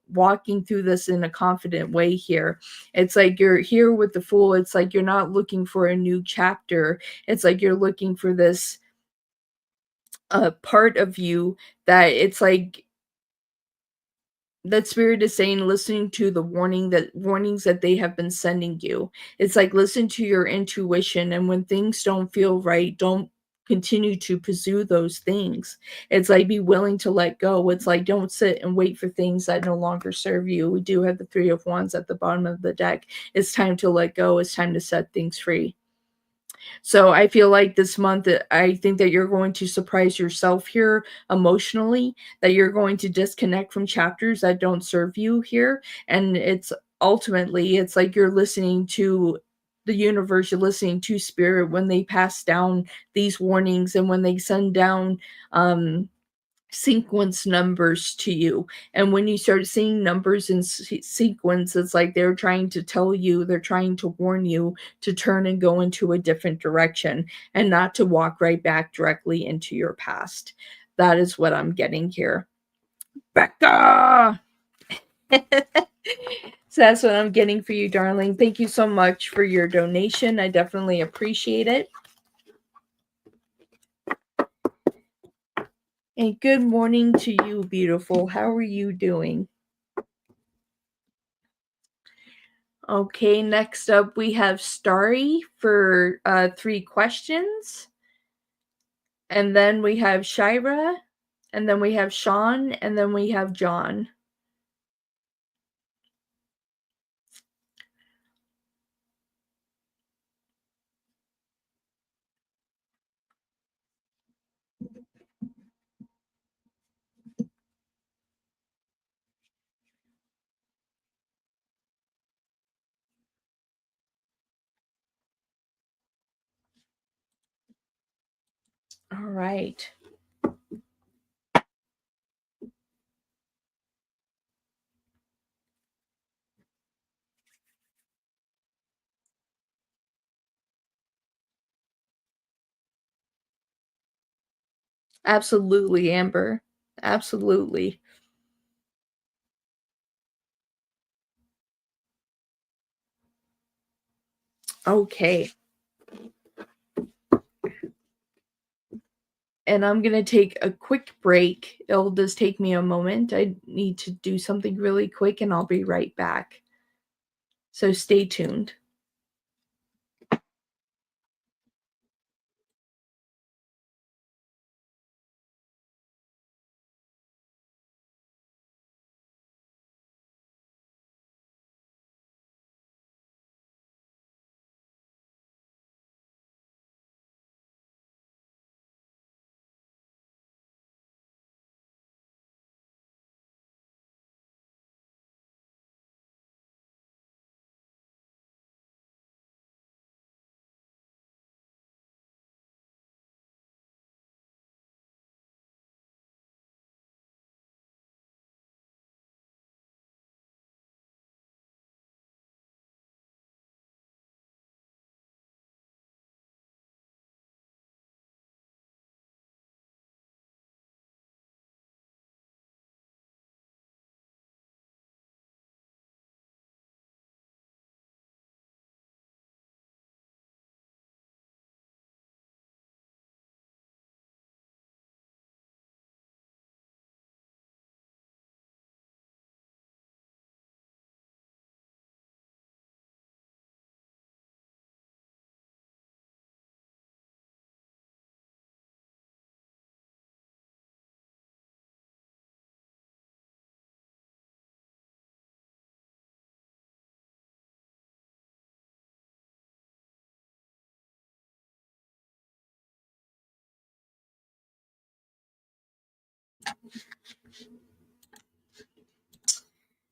walking through this in a confident way here. It's like you're here with the fool. It's like you're not looking for a new chapter. It's like you're looking for this part of you that it's like that spirit is saying, listening to the warnings that they have been sending you. It's like, listen to your intuition, and when things don't feel right, don't continue to pursue those things. It's like, be willing to let go. It's like, don't sit and wait for things that no longer serve you. We do have the 3 of wands at the bottom of the deck. It's time to let go. It's time to set things free. So I feel like this month, I think that you're going to surprise yourself here emotionally, that you're going to disconnect from chapters that don't serve you here. And it's ultimately, it's like you're listening to the universe, you're listening to spirit when they pass down these warnings and when they send down sequence numbers to you. And when you start seeing numbers in sequence, it's like they're trying to tell you, they're trying to warn you to turn and go into a different direction and not to walk right back directly into your past. That is what I'm getting here. Becca! So that's what I'm getting for you, darling. Thank you so much for your donation. I definitely appreciate it. And good morning to you, beautiful. How are you doing? Okay, next up we have Starry for 3 questions. And then we have Shira, and then we have Sean, and then we have John. All right. Absolutely, Amber. Absolutely. Okay. And I'm going to take a quick break. It'll just take me a moment. I need to do something really quick and I'll be right back. So stay tuned.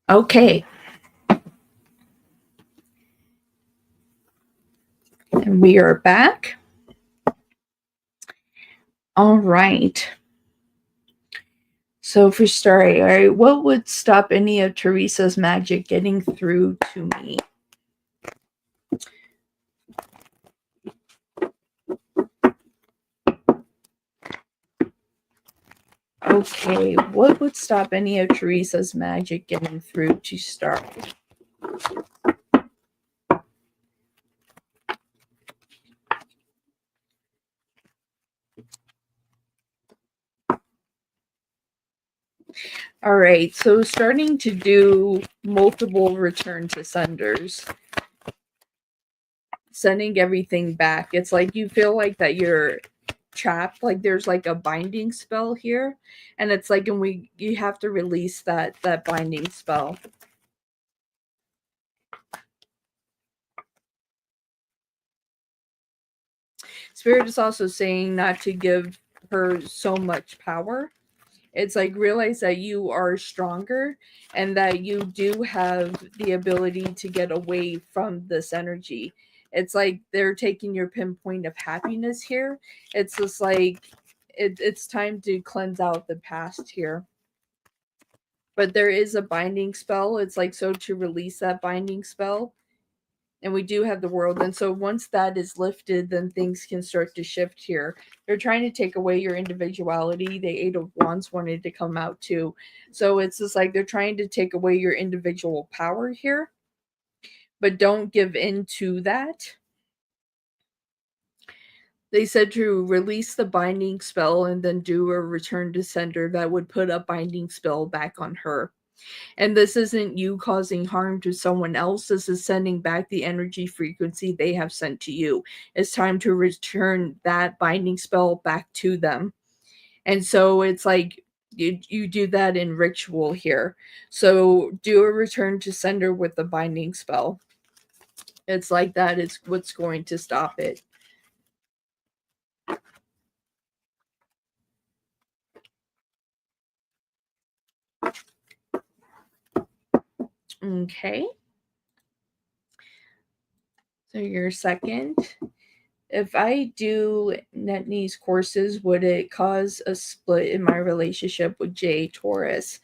Okay. And we are back. All right. So for Starry, all right, what would stop any of Teresa's magic getting through to me? Okay, what would stop any of Teresa's magic getting through to Starry? All right, so starting to do multiple return to senders, sending everything back. It's like you feel like that you're trapped, like there's like a binding spell here, and it's like, and you have to release that binding spell. Spirit is also saying not to give her so much power. It's like realize that you are stronger and that you do have the ability to get away from this energy. It's like they're taking your pinpoint of happiness here. It's just like it's time to cleanse out the past here. But there is a binding spell. It's like, so to release that binding spell, and we do have the world, and so once that is lifted, then things can start to shift here. They're trying to take away your individuality. The Eight of Wands wanted to come out too, so it's just like they're trying to take away your individual power here, but don't give in to that. They said to release the binding spell and then do a return to sender that would put a binding spell back on her. And this isn't you causing harm to someone else. This is sending back the energy frequency they have sent to you. It's time to return that binding spell back to them. And so it's like you do that in ritual here. So do a return to sender with the binding spell. It's like that is what's going to stop it. Okay. So your second. If I do Netney's courses, would it cause a split in my relationship with Jay Taurus?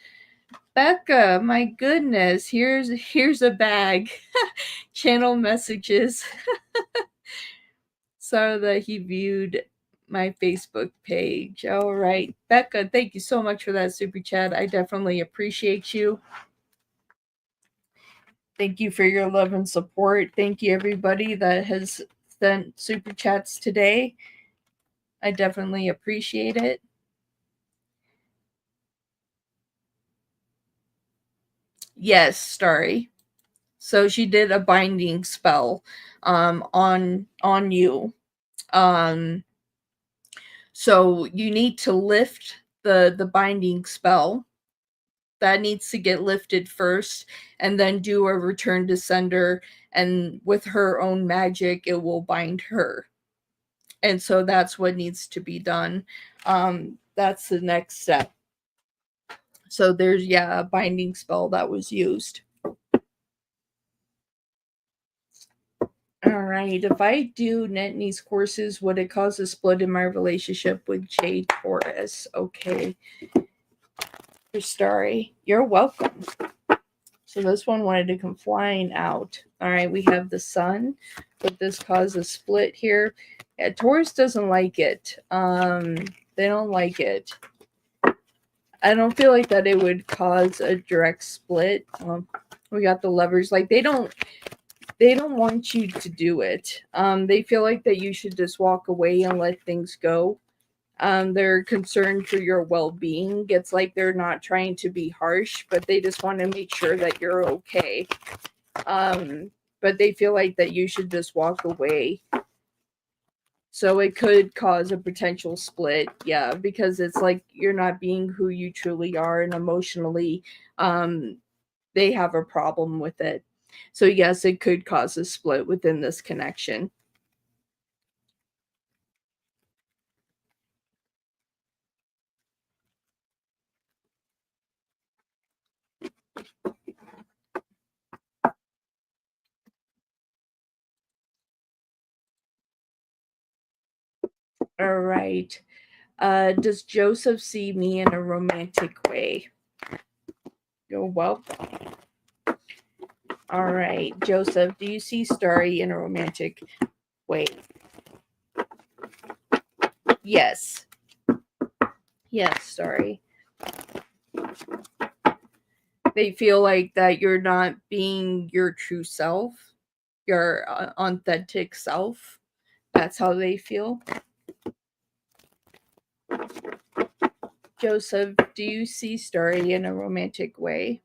Becca, my goodness, here's a bag. Channel messages. So that he viewed my Facebook page. All right. Becca, thank you so much for that super chat. I definitely appreciate you. Thank you for your love and support. Thank you, everybody that has sent super chats today. I definitely appreciate it. Yes, Starry. So she did a binding spell on you. So you need to lift the binding spell. That needs to get lifted first, and then do a return to sender, and with her own magic it will bind her. And so that's what needs to be done. That's the next step. So there's a binding spell that was used. All right. If I do Netney's courses, would it cause a split in my relationship with Jay Taurus? Okay. For Starry, you're welcome. So this one wanted to come flying out. All right. We have the sun. Would this cause a split here? Yeah, Taurus doesn't like it. They don't like it. I don't feel like that it would cause a direct split. We got the lovers. Like they don't want you to do it. They feel like that you should just walk away and let things go. They're concerned for your well-being. It's like they're not trying to be harsh, but they just want to make sure that you're okay. But they feel like that you should just walk away. So it could cause a potential split, because it's like you're not being who you truly are, and emotionally, they have a problem with it. So yes, it could cause a split within this connection. All right. Does Joseph see me in a romantic way? You're welcome. All right, Joseph, do you see Starry in a romantic way? Yes. Yes, Starry. They feel like that you're not being your true self, your authentic self. That's how they feel. Joseph, do you see Starry in a romantic way?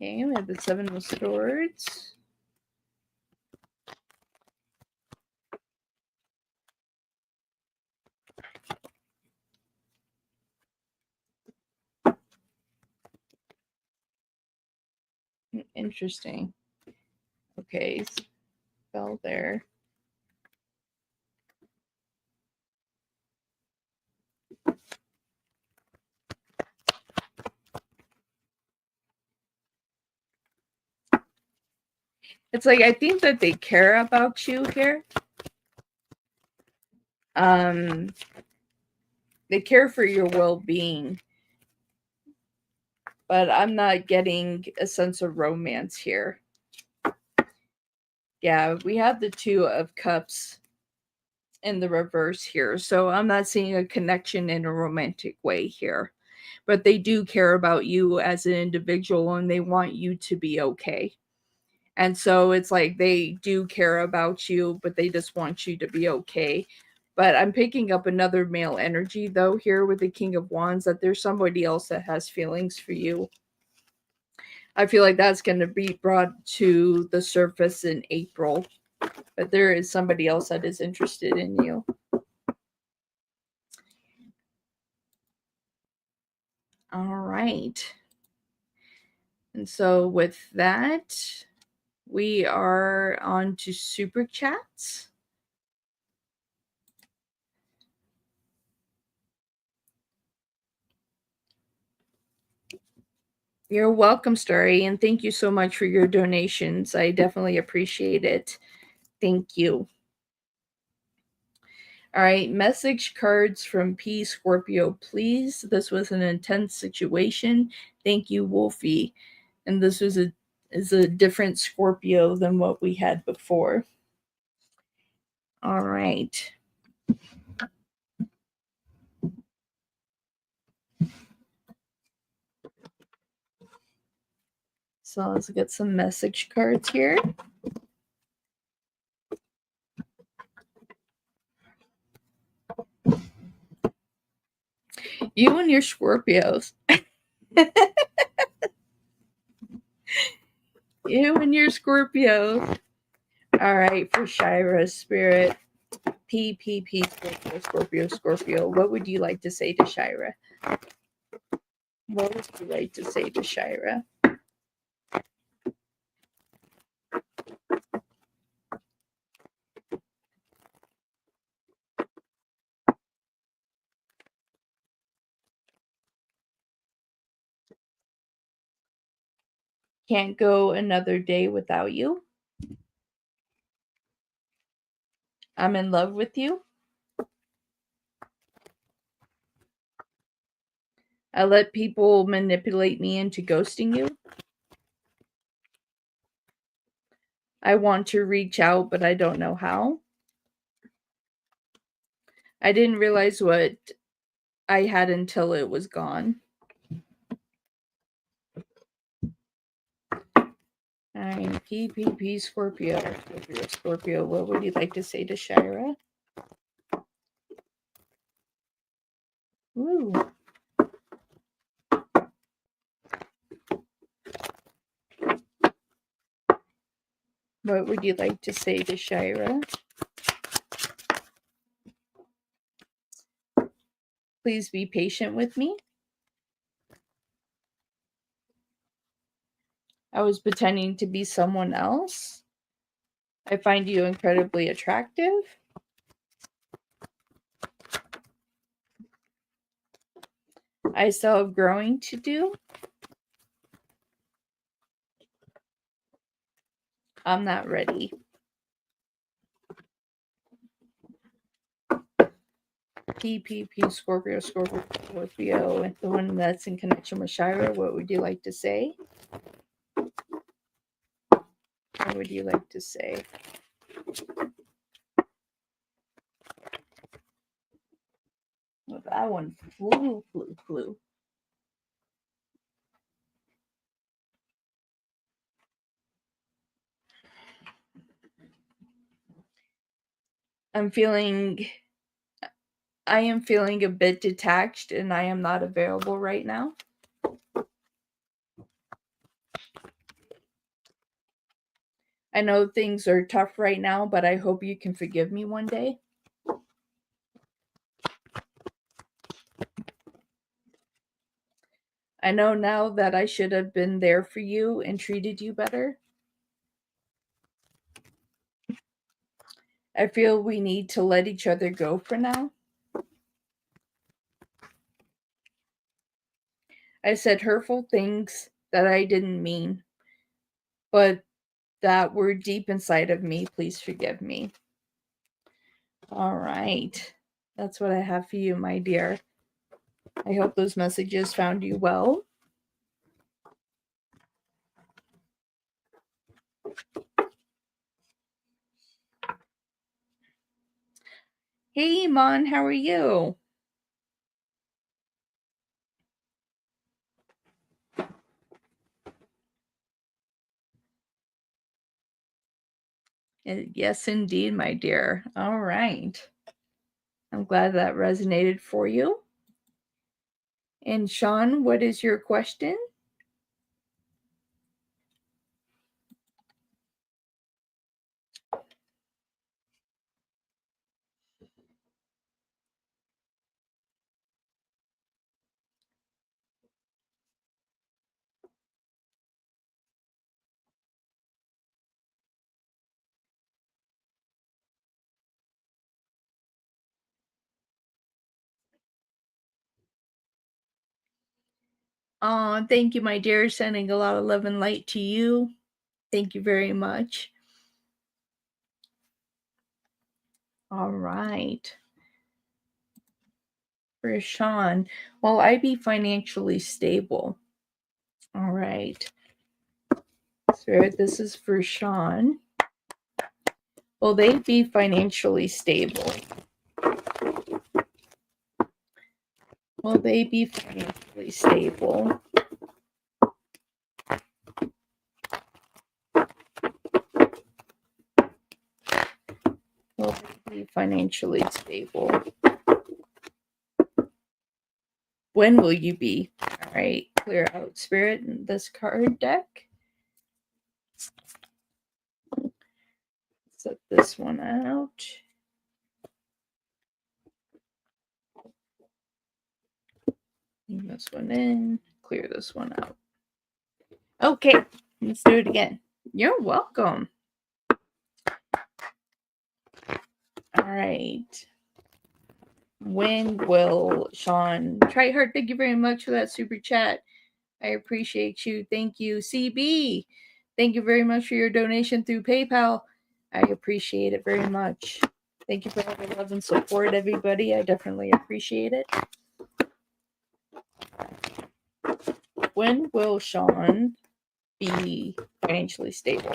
Okay, we have the Seven of Swords. Interesting. Okay, spell there. It's like I think that they care about you here. They care for your well-being, but I'm not getting a sense of romance here. Yeah, we have the Two of Cups in the reverse here, so I'm not seeing a connection in a romantic way here. But they do care about you as an individual and they want you to be okay. And so it's like they do care about you, but they just want you to be okay. But I'm picking up another male energy though here with the King of Wands, that there's somebody else that has feelings for you. I feel like that's going to be brought to the surface in April. But there is somebody else that is interested in you. All right. And so with that, we are on to super chats. You're welcome, Starry, and thank you so much for your donations. I definitely appreciate it. Thank you. All right, message cards from P Scorpio, please. This was an intense situation. Thank you, Wolfie. And this was a different Scorpio than what we had before. All right. So let's get some message cards here. You and your Scorpios. You and your Scorpio. All right, for Shira Spirit. P, Scorpio. What would you like to say to Shira? What would you like to say to Shira? Can't go another day without you. I'm in love with you. I let people manipulate me into ghosting you. I want to reach out, but I don't know how. I didn't realize what I had until it was gone. Alright, P, Scorpio. What would you like to say to Shira? Ooh. What would you like to say to Shira? Please be patient with me. I was pretending to be someone else. I find you incredibly attractive. I still have growing to do. I'm not ready. PPP Scorpio, the one that's in connection with Shira. What would you like to say? What would you like to say? Well, that one flew. I am feeling a bit detached and I am not available right now. I know things are tough right now, but I hope you can forgive me one day. I know now that I should have been there for you and treated you better. I feel we need to let each other go for now. I said hurtful things that I didn't mean, but that were deep inside of me. Please forgive me. All right. That's what I have for you, my dear. I hope those messages found you well. Hey, Iman, how are you? Yes, indeed, my dear. All right. I'm glad that resonated for you. And Sean, what is your question? Thank you, my dear. Sending a lot of love and light to you. Thank you very much. All right. For Sean, will I be financially stable? All right. Spirit, this is for Sean. Will they be financially stable? Will they be financially stable? Will they be financially stable? When will you be? All right, clear out Spirit in this card deck. Set this one out. Bring this one in. Clear this one out. Okay, let's do it again. You're welcome. All right. When will Sean try hard? Thank you very much for that super chat. I appreciate you. Thank you. CB, thank you very much for your donation through PayPal. I appreciate it very much. Thank you for all the love and support, everybody. I definitely appreciate it. When will Sean be financially stable?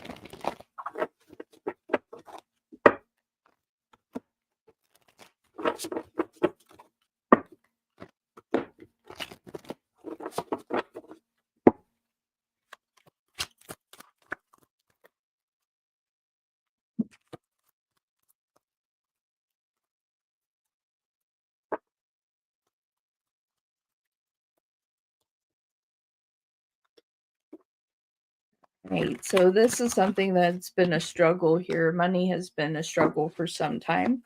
Right, so this is something that's been a struggle here. Money has been a struggle for some time.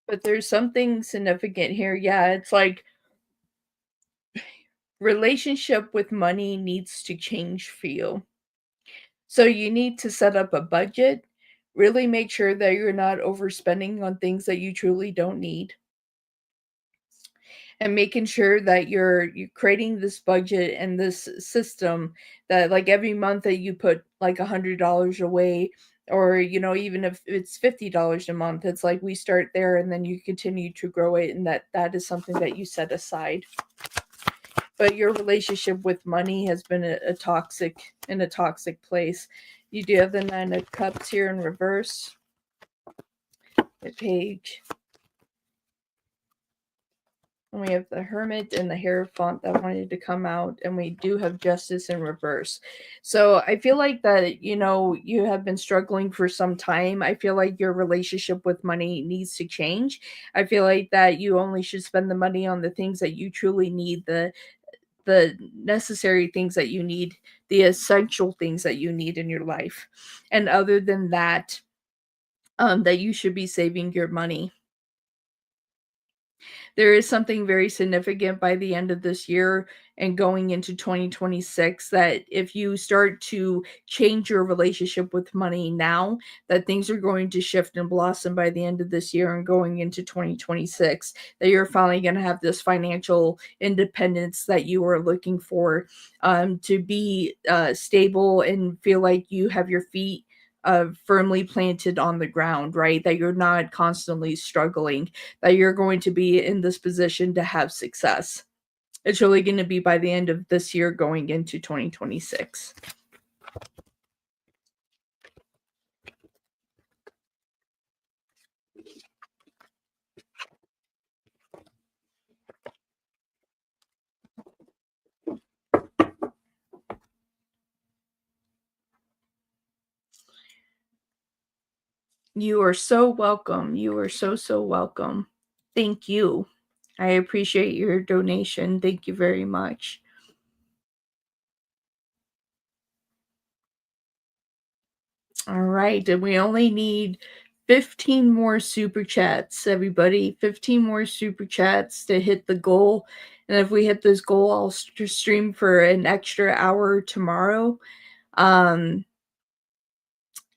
But there's something significant here. Yeah, it's like relationship with money needs to change for you. So you need to set up a budget, really make sure that you're not overspending on things that you truly don't need, and making sure that you're creating this budget and this system that, like, every month that you put like $100 away, or even if it's $50 a month, it's like we start there and then you continue to grow it, and that is something that you set aside. But your relationship with money has been a toxic place. You do have the Nine of Cups here in reverse, the Page, and we have the Hermit and the Hierophant that wanted to come out, and we do have Justice in reverse. So I feel like that, you have been struggling for some time. I feel like your relationship with money needs to change. I feel like that you only should spend the money on the things that you truly need, the necessary things that you need, the essential things that you need in your life. And other than that, that you should be saving your money. There is something very significant by the end of this year and going into 2026, that if you start to change your relationship with money now, that things are going to shift and blossom by the end of this year and going into 2026, that you're finally going to have this financial independence that you are looking for, to be stable and feel like you have your feet firmly planted on the ground, right? That you're not constantly struggling, that you're going to be in this position to have success. It's really going to be by the end of this year going into 2026. You are so welcome. You are so welcome. Thank you. I appreciate your donation. Thank you very much. All right, and we only need 15 more super chats, everybody. 15 more super chats to hit the goal. And if we hit this goal, I'll stream for an extra hour tomorrow.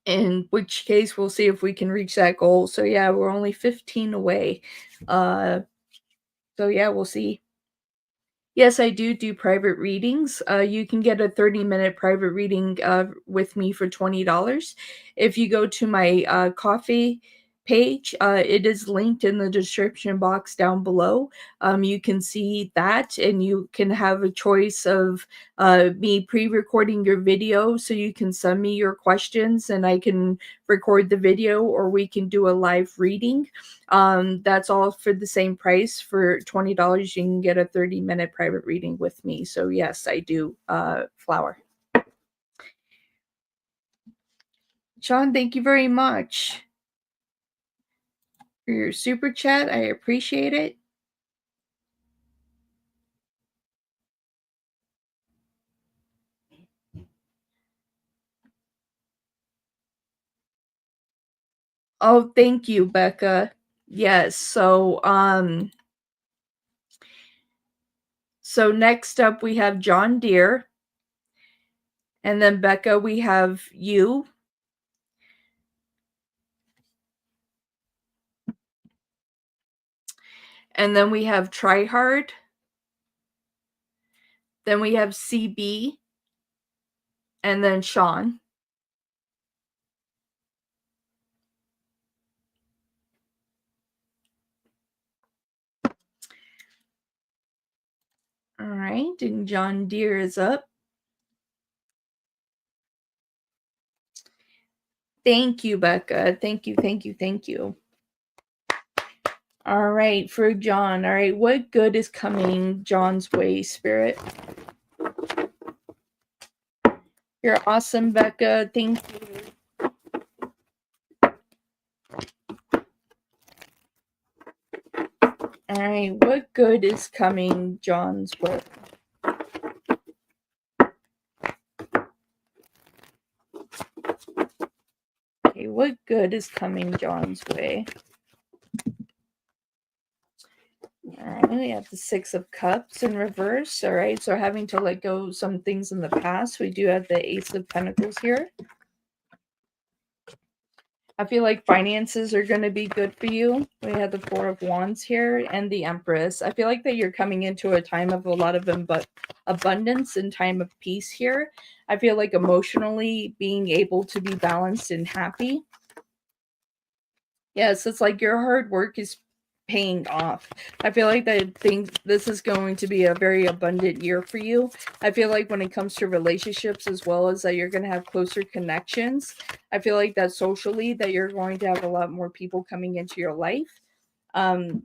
In which case we'll see if we can reach that goal. So yeah, we're only 15 away. So yeah, we'll see. Yes, I do private readings. You can get a 30-minute private reading with me for $20. If you go to my coffee page, it is linked in the description box down below. You can see that, and you can have a choice of me pre-recording your video, so you can send me your questions and I can record the video, or we can do a live reading. That's all for the same price. For $20, you can get a 30-minute private reading with me. So yes, I do flower. Sean, thank you very much for your super chat. I appreciate it. Oh, thank you, Becca. Yes, so next up we have John Deere. And then Becca, we have you. And then we have Try Hard. Then we have CB. And then Sean. All right, and John Deere is up. Thank you, Becca. Thank you. All right, for John. All right, what good is coming John's way, Spirit? You're awesome, Becca. Thank you. All right, what good is coming John's way? Okay, what good is coming John's way? All right, we have the Six of Cups in reverse. All right, so having to let go some things in the past. We do have the Ace of Pentacles here. I feel like finances are going to be good for you. We have the Four of Wands here and the Empress. I feel like that you're coming into a time of a lot of abundance and time of peace here. I feel like emotionally being able to be balanced and happy. Yes, it's like your hard work is paying off. I feel like this is going to be a very abundant year for you. I feel like when it comes to relationships as well as that you're going to have closer connections. I feel like that socially that you're going to have a lot more people coming into your life.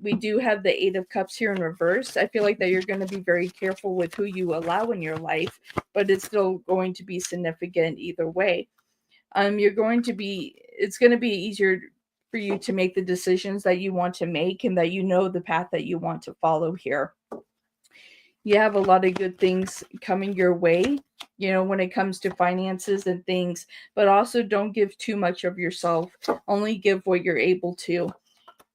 We do have the Eight of Cups here in reverse. I feel like that you're going to be very careful with who you allow in your life, but it's still going to be significant either way. It's going to be easier for you to make the decisions that you want to make and that you know the path that you want to follow here. You have a lot of good things coming your way, when it comes to finances and things, but also don't give too much of yourself. Only give what you're able to.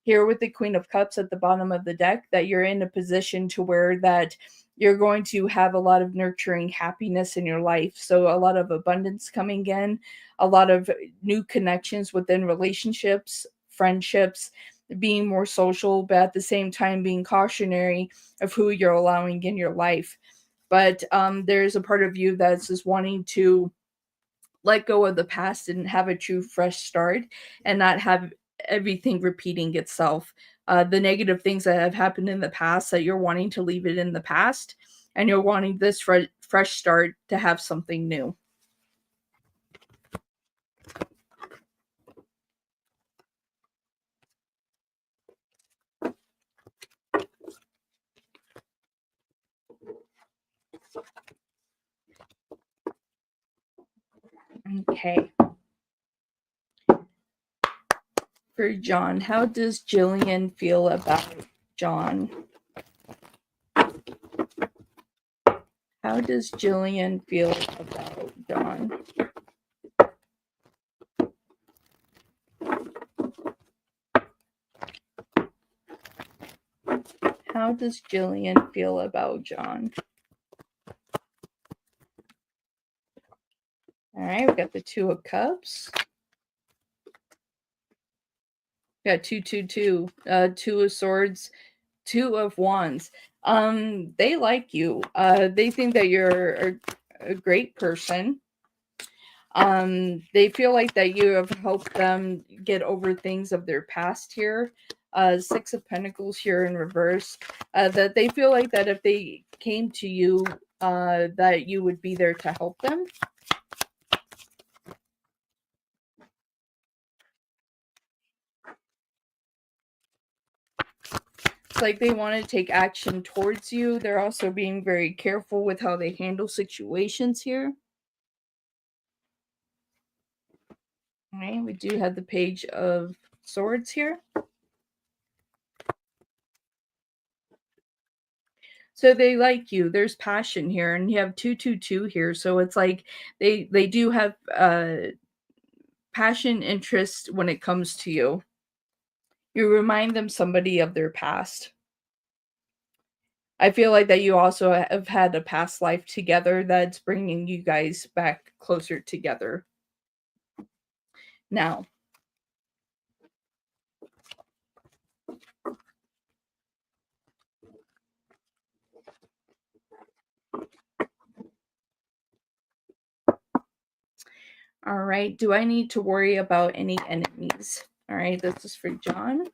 Here with the Queen of Cups at the bottom of the deck, that you're in a position to where that you're going to have a lot of nurturing happiness in your life. So a lot of abundance coming in, a lot of new connections within relationships, friendships, being more social, but at the same time being cautionary of who you're allowing in your life. But there's a part of you that's just wanting to let go of the past and have a true fresh start and not have everything repeating itself. The negative things that have happened in the past, that you're wanting to leave it in the past and you're wanting this fresh start to have something new. Okay. For John, how does Jillian feel about John? How does Jillian feel about John? How does Jillian feel about John? All right, we got the Two of Cups. We got 222, Two of Swords, Two of Wands. They like you. They think that you're a great person. They feel like that you have helped them get over things of their past here. Six of Pentacles here in reverse. That they feel like that if they came to you, that you would be there to help them. It's like they want to take action towards you. They're also being very careful with how they handle situations here. All right, we do have the Page of Swords here. So they like you. There's passion here, and you have 222 here. So it's like they do have passion, interest when it comes to you. You remind them somebody of their past. I feel like that you also have had a past life together that's bringing you guys back closer together. Now, all right, do I need to worry about any enemies? All right, this is for John.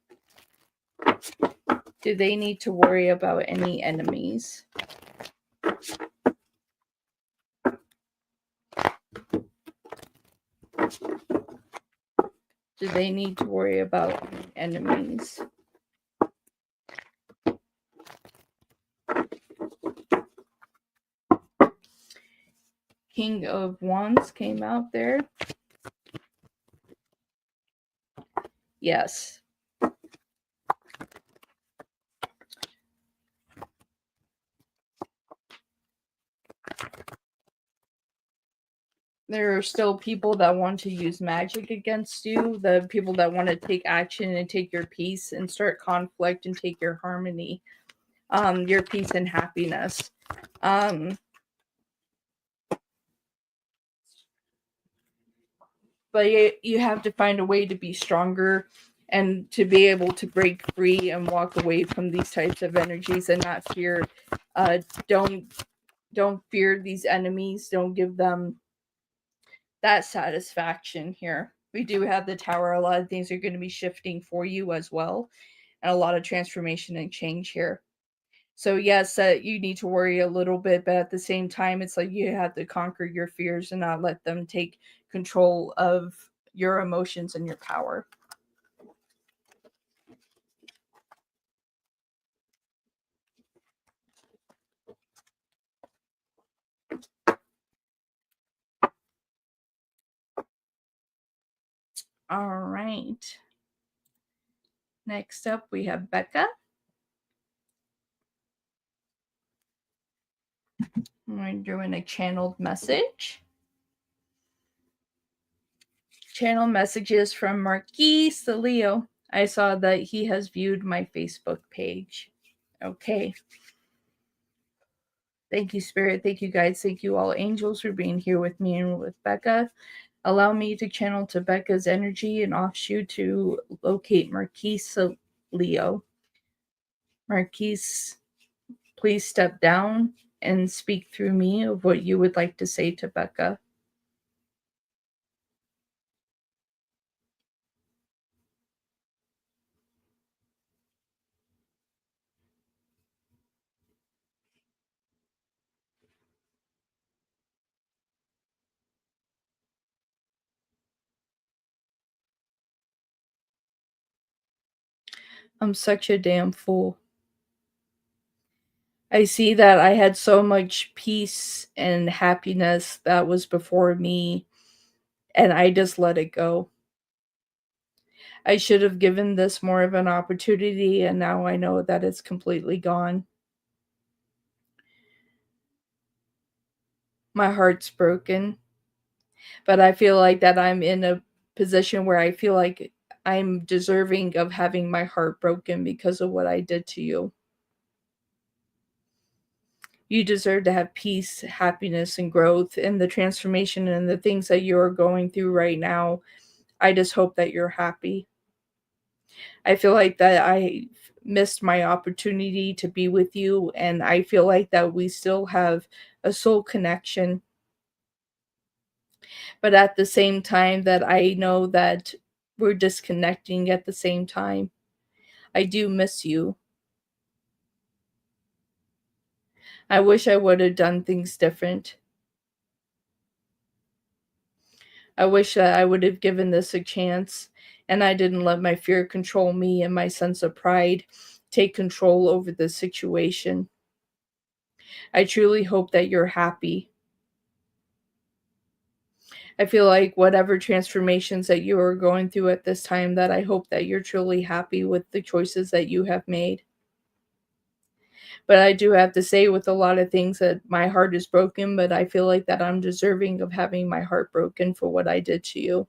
Do they need to worry about any enemies? Do they need to worry about any enemies? King of Wands came out there. Yes. There are still people that want to use magic against you, the people that want to take action and take your peace and start conflict and take your harmony, your peace and happiness. But you have to find a way to be stronger and to be able to break free and walk away from these types of energies and not fear. Don't fear these enemies. Don't give them that satisfaction here. We do have the tower. A lot of things are going to be shifting for you as well, and a lot of transformation and change here. So yes, you need to worry a little bit, but at the same time, it's like you have to conquer your fears and not let them take control of your emotions and your power. All right. Next up, we have Becca. We're doing a channeled message. Channel messages from Marquise the Leo. I saw that he has viewed my Facebook page. Okay. Thank you, Spirit. Thank you, guys. Thank you, all angels, for being here with me and with Becca. Allow me to channel to Becca's energy and offshoot to locate Marquise Leo. Marquise, please step down and speak through me of what you would like to say to Becca. I'm such a damn fool. I see that I had so much peace and happiness that was before me, and I just let it go. I should have given this more of an opportunity, and now I know that it's completely gone. My heart's broken, but I feel like that I'm in a position where I feel like I'm deserving of having my heart broken because of what I did to you. You deserve to have peace, happiness, and growth, and the transformation and the things that you're going through right now. I just hope that you're happy. I feel like that I missed my opportunity to be with you, and I feel like that we still have a soul connection. But at the same time that I know that we're disconnecting at the same time. I do miss you. I wish I would have done things different. I wish that I would have given this a chance and I didn't let my fear control me and my sense of pride take control over the situation. I truly hope that you're happy. I feel like whatever transformations that you are going through at this time, that I hope that you're truly happy with the choices that you have made. But I do have to say with a lot of things that my heart is broken, but I feel like that I'm deserving of having my heart broken for what I did to you.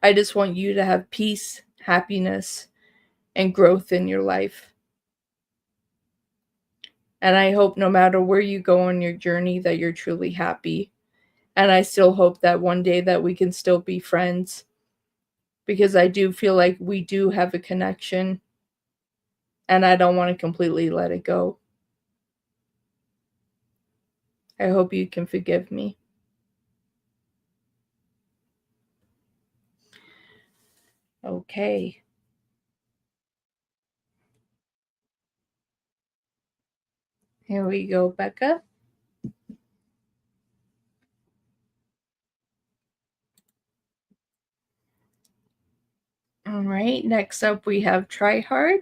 I just want you to have peace, happiness, and growth in your life. And I hope no matter where you go on your journey that you're truly happy. And I still hope that one day that we can still be friends, because I do feel like we do have a connection and I don't want to completely let it go. I hope you can forgive me. Okay. Here we go, Becca. All right, next up we have Try Hard.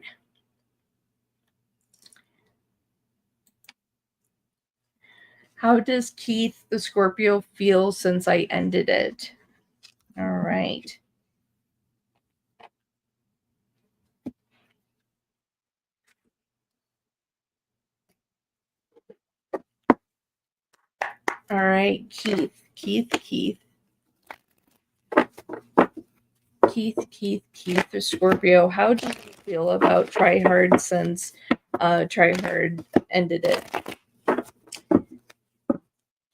How does Keith the Scorpio feel since I ended it? All right. All right, Keith, the Scorpio. How do you feel about Try Hard since Try Hard ended it?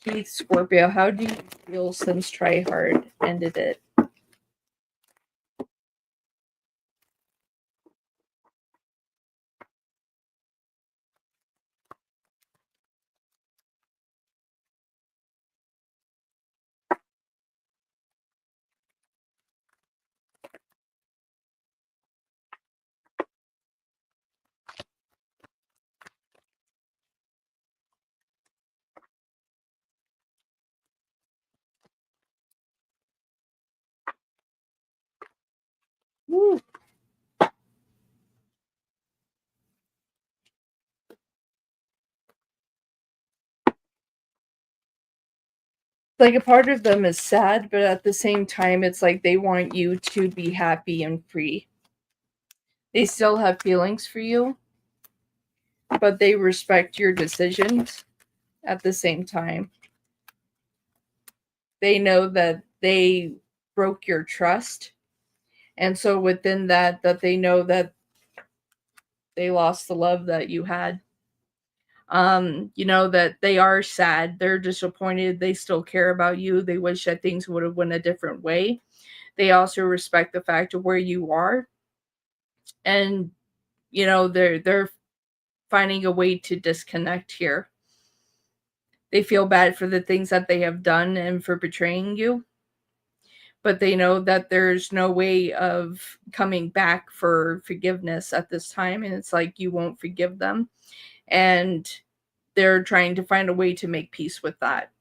Keith, Scorpio, how do you feel since Try Hard ended it? Woo. Like a part of them is sad, but at the same time, it's like they want you to be happy and free. They still have feelings for you, but they respect your decisions at the same time. They know that they broke your trust. And so within that they know that they lost the love that you had. You know that they are sad, they're disappointed, they still care about you, they wish that things would have went a different way. They also respect the fact of where you are, and you know they're finding a way to disconnect here. They feel bad for the things that they have done and for betraying you, but they know that there's no way of coming back for forgiveness at this time, and it's like you won't forgive them, and they're trying to find a way to make peace with that.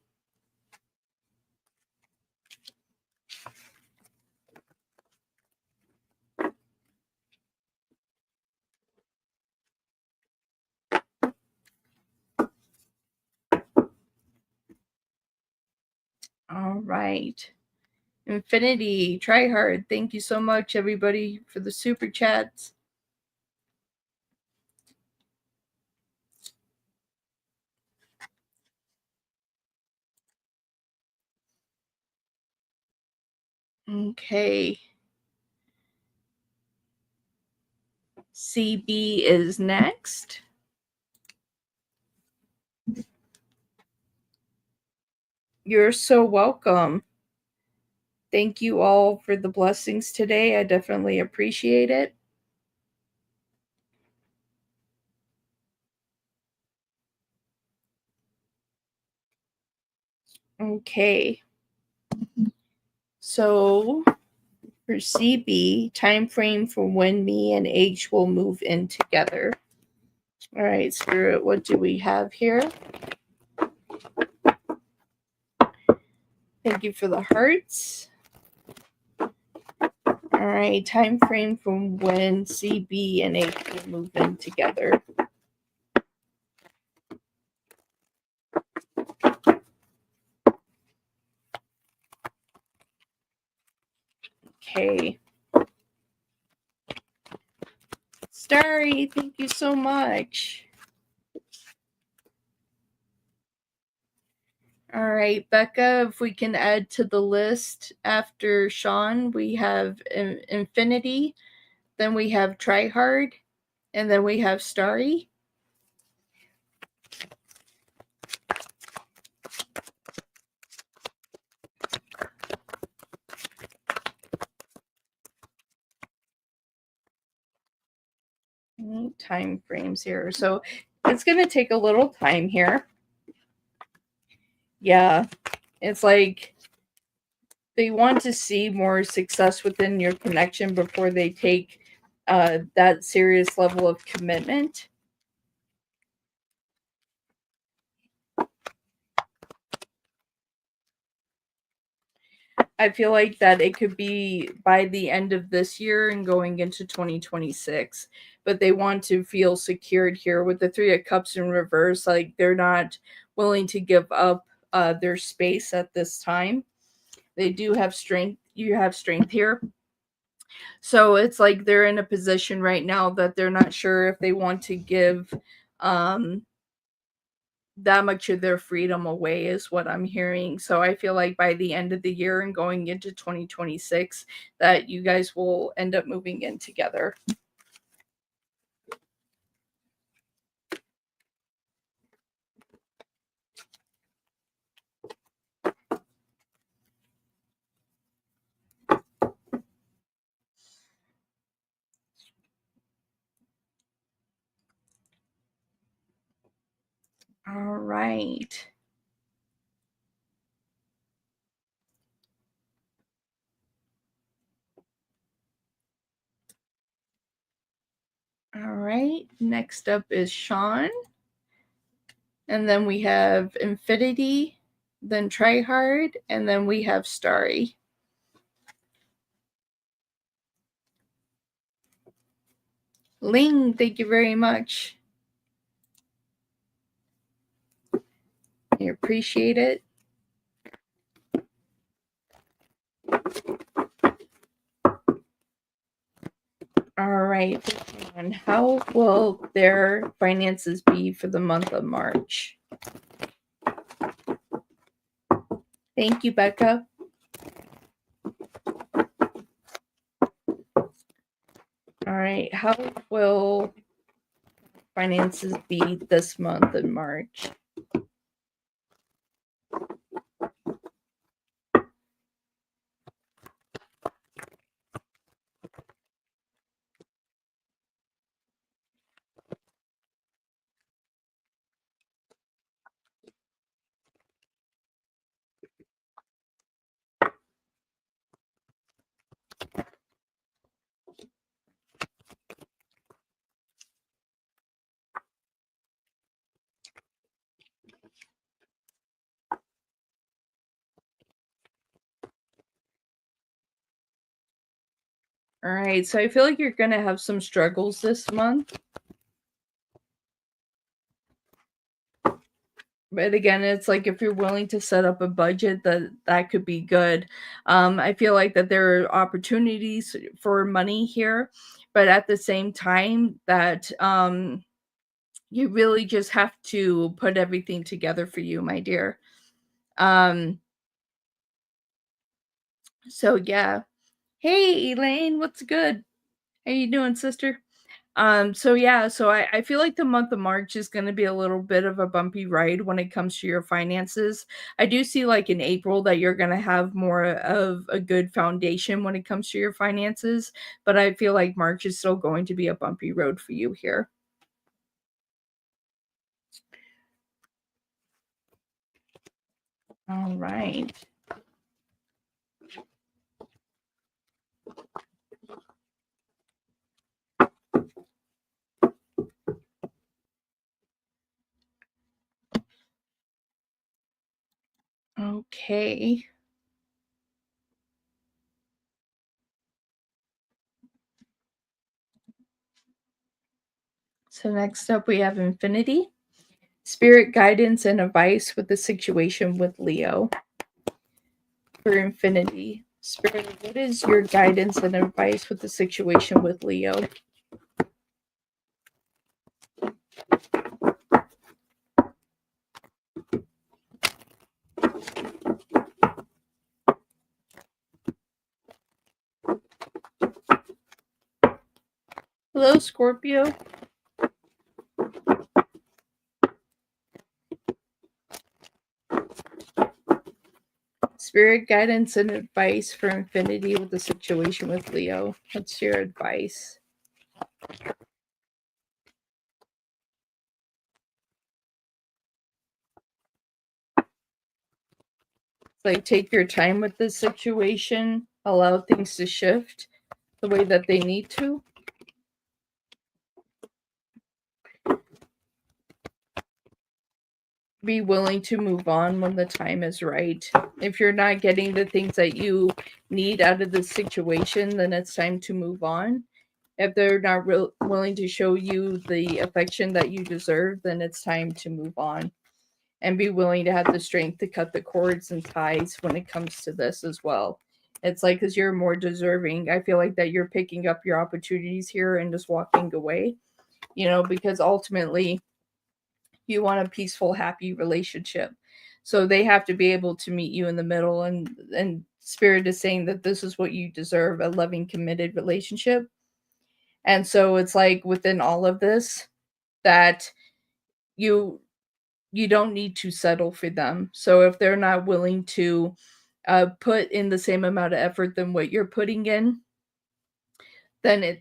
All right. Infinity, try hard. Thank you so much, everybody, for the super chats. Okay. CB is next. You're so welcome. Thank you all for the blessings today. I definitely appreciate it. Okay. So for CB, time frame for when me and H will move in together. All right, Spirit, what do we have here? Thank you for the hearts. All right, time frame from when CB and H will move in together. Okay. Starry, thank you so much. All right, Becca, if we can add to the list after Sean, we have Infinity, then we have Try Hard, and then we have Starry. Time frames here. So it's going to take a little time here. Yeah, it's like they want to see more success within your connection before they take that serious level of commitment. I feel like that it could be by the end of this year and going into 2026, but they want to feel secured here with the Three of Cups in reverse. Like they're not willing to give up their space at this time. They do have strength. You have strength here. So it's like they're in a position right now that they're not sure if they want to give that much of their freedom away is what I'm hearing. So I feel like by the end of the year and going into 2026 that you guys will end up moving in together. All right. All right. Next up is Sean. And then we have Infinity, then Tryhard, and then we have Starry. Ling, thank you very much. I appreciate it. All right. And how will their finances be for the month of March? Thank you, Becca. All right. How will finances be this month in March? All right. So I feel like you're going to have some struggles this month. But again, it's like if you're willing to set up a budget, that could be good. I feel like that there are opportunities for money here, but at the same time, that you really just have to put everything together for you, my dear. So yeah. Hey, Elaine, what's good? How you doing, sister? So yeah, so I feel like the month of March is going to be a little bit of a bumpy ride when it comes to your finances. I do see like in April that you're going to have more of a good foundation when it comes to your finances, but I feel like March is still going to be a bumpy road for you here. All right. Okay. So next up we have Infinity. Spirit guidance and advice with the situation with Leo. For Infinity. Spirit, what is your guidance and advice with the situation with Leo? Hello, Scorpio. Spirit guidance and advice for Infinity with the situation with Leo. What's your advice? It's like take your time with this situation, allow things to shift the way that they need to. Be willing to move on when the time is right. If you're not getting the things that you need out of the situation, then it's time to move on. If they're not willing to show you the affection that you deserve, then it's time to move on and be willing to have the strength to cut the cords and ties when it comes to this as well. It's like because you're more deserving. I feel like that you're picking up your opportunities here and just walking away, because ultimately You want a peaceful, happy relationship. So they have to be able to meet you in the middle, and Spirit is saying that this is what you deserve, a loving, committed relationship. And so it's like within all of this that you you don't need to settle for them. So if they're not willing to put in the same amount of effort than what you're putting in, then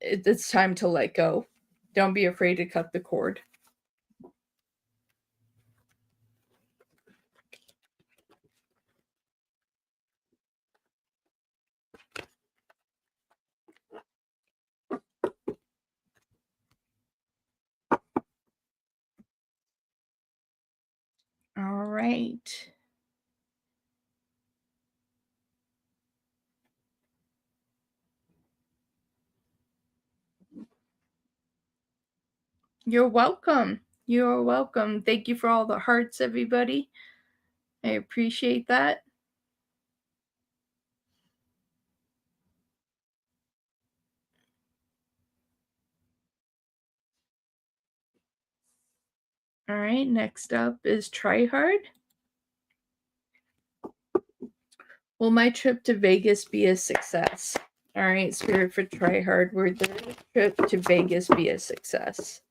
it's time to let go. Don't be afraid to cut the cord. All right. You're welcome. You're welcome. Thank you for all the hearts, everybody. I appreciate that. All right, next up is Try Hard. Will my trip to Vegas be a success? All right, Spirit for Try Hard. Will their trip to Vegas be a success?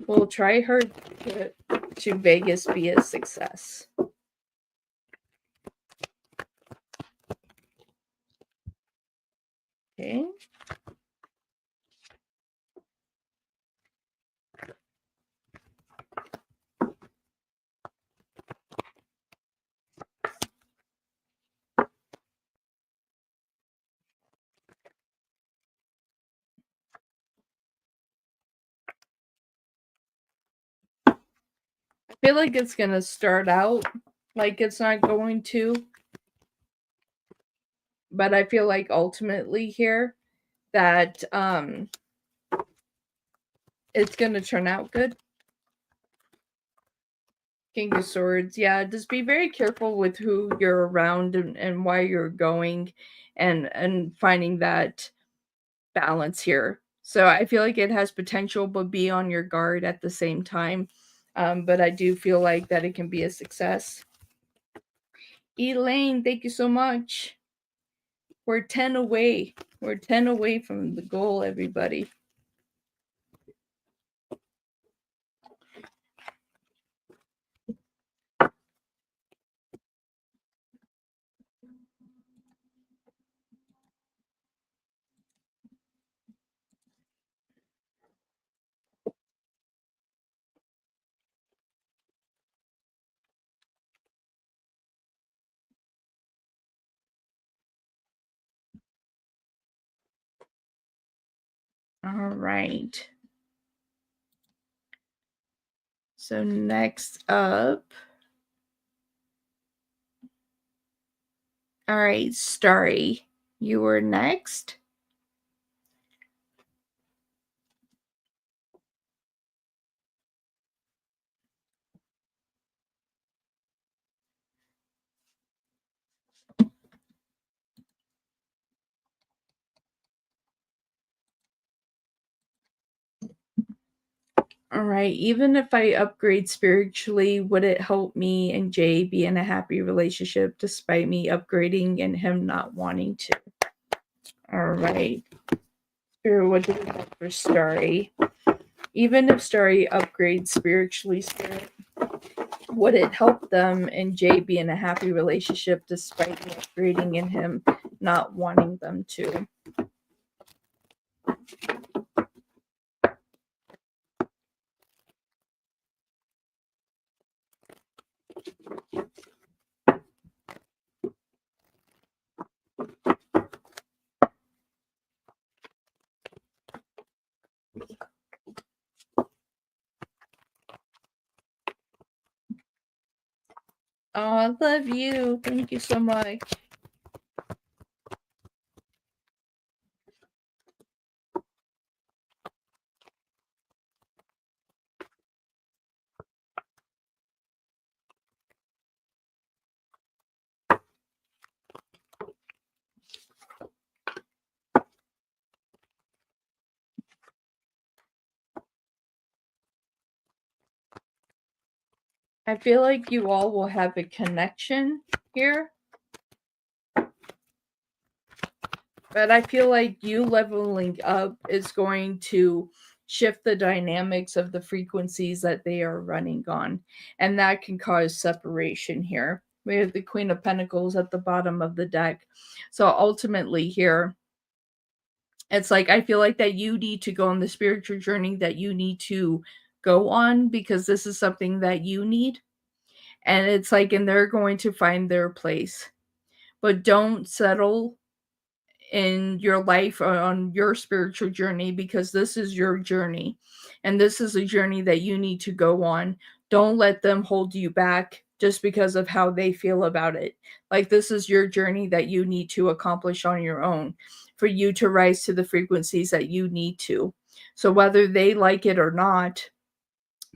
Will Try Hard trip to Vegas be a success? Okay. I feel like it's going to start out like it's not going to, but I feel like ultimately here that it's going to turn out good. King of Swords. Yeah, just be very careful with who you're around and why you're going, and finding that balance here. So I feel like it has potential, but be on your guard at the same time. But I do feel like that it can be a success. Elaine, thank you so much. We're 10 away. We're 10 away from the goal, everybody. All right. So next up. All right, Starry, you were next. All right, even if I upgrade spiritually, would it help me and Jay be in a happy relationship despite me upgrading and him not wanting to? All right. Spirit, what do we have for Starry? Even if Starry upgrades spiritually, Spirit, would it help them and Jay be in a happy relationship despite me upgrading and him not wanting them to? Oh, I love you. Thank you so much. I feel like you all will have a connection here. But I feel like you leveling up is going to shift the dynamics of the frequencies that they are running on. And that can cause separation here. We have the Queen of Pentacles at the bottom of the deck. So ultimately, here, it's like I feel like that you need to go on the spiritual journey that you need to go on because this is something that you need. And it's like, and they're going to find their place. But don't settle in your life or on your spiritual journey because this is your journey and this is a journey that you need to go on. Don't let them hold you back just because of how they feel about it. Like this is your journey that you need to accomplish on your own for you to rise to the frequencies that you need to. So whether they like it or not,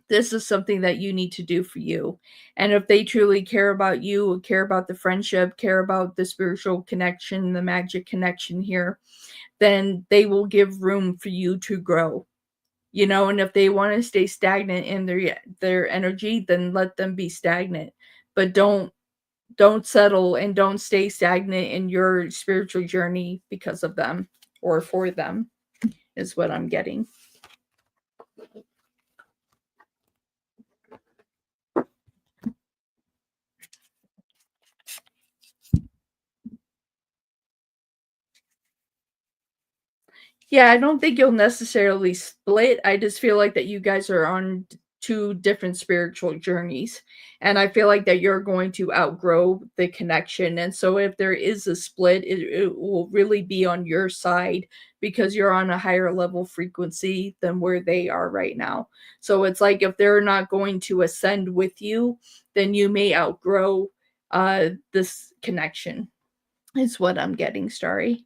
this is something that you need to do for you. And if they truly care about you, care about the friendship, care about the spiritual connection, the magic connection here, then they will give room for you to grow. You know, and if they want to stay stagnant in their energy, then let them be stagnant. But don't settle and don't stay stagnant in your spiritual journey because of them or for them is what I'm getting. Yeah, I don't think you'll necessarily split. I just feel like that you guys are on two different spiritual journeys. And I feel like that you're going to outgrow the connection. And so if there is a split, it will really be on your side because you're on a higher level frequency than where they are right now. So it's like if they're not going to ascend with you, then you may outgrow this connection, is what I'm getting, Starry.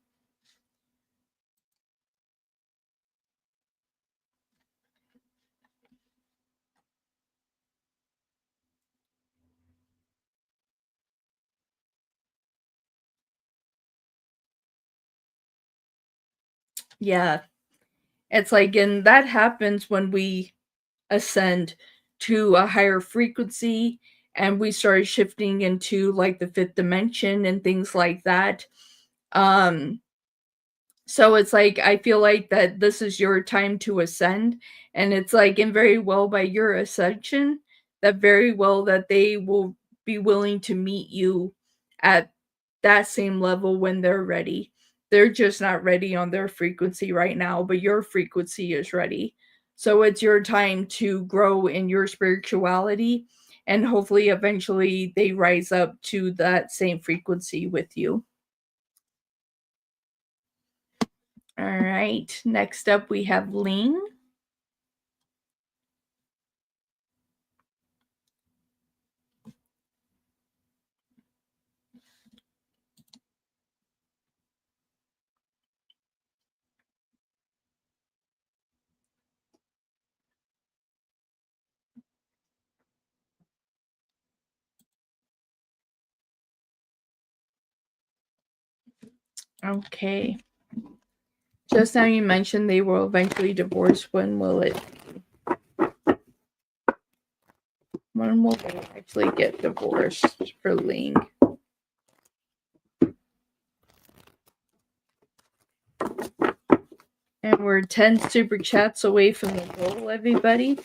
Yeah, it's like, and that happens when we ascend to a higher frequency and we start shifting into like the fifth dimension and things like that. Um, so it's like I feel like that this is your time to ascend, and it's like, and very well by your ascension, that very well that they will be willing to meet you at that same level when they're ready. They're just not ready on their frequency right now, but your frequency is ready. So it's your time to grow in your spirituality, and hopefully eventually they rise up to that same frequency with you. All right. Next up, we have Ling. Okay. Just now you mentioned they will eventually divorce. When will it? When will they actually get divorced for Ling? And we're 10 super chats away from the goal, everybody.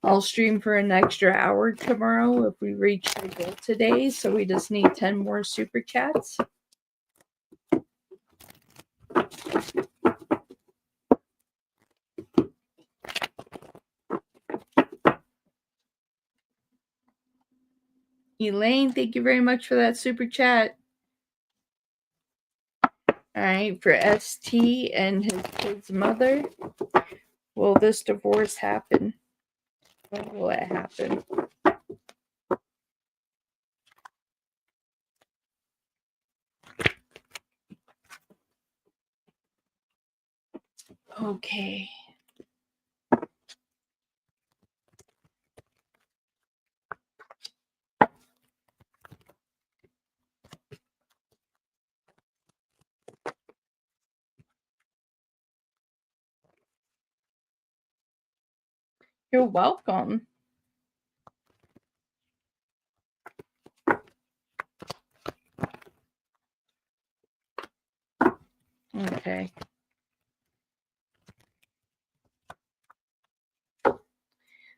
I'll stream for an extra hour tomorrow if we reach the goal today. So we just need 10 more super chats. Elaine, thank you very much for that super chat. All right, for ST and his kid's mother, will this divorce happen? When will it happen? Okay. You're welcome. Okay.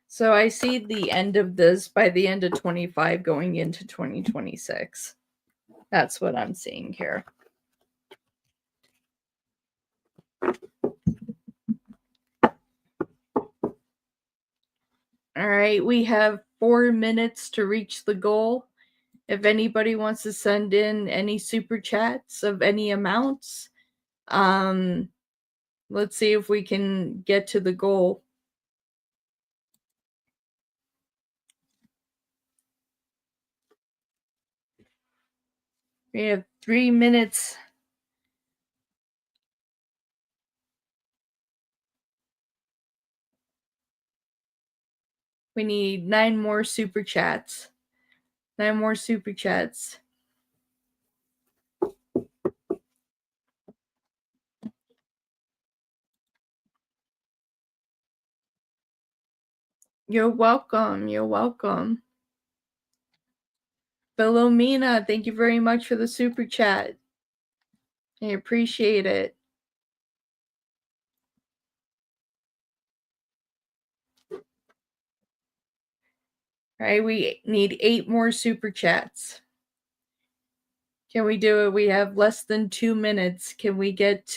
So I see the end of this by the end of 25 going into 2026. That's what I'm seeing here. All right, we have 4 minutes to reach the goal. If anybody wants to send in any super chats of any amounts, let's see if we can get to the goal. We have 3 minutes. We need 9 more super chats. 9 more super chats. You're welcome. You're welcome. Philomena, thank you very much for the super chat. I appreciate it. All right, we need 8 more super chats. Can we do it? We have less than 2 minutes. Can we hit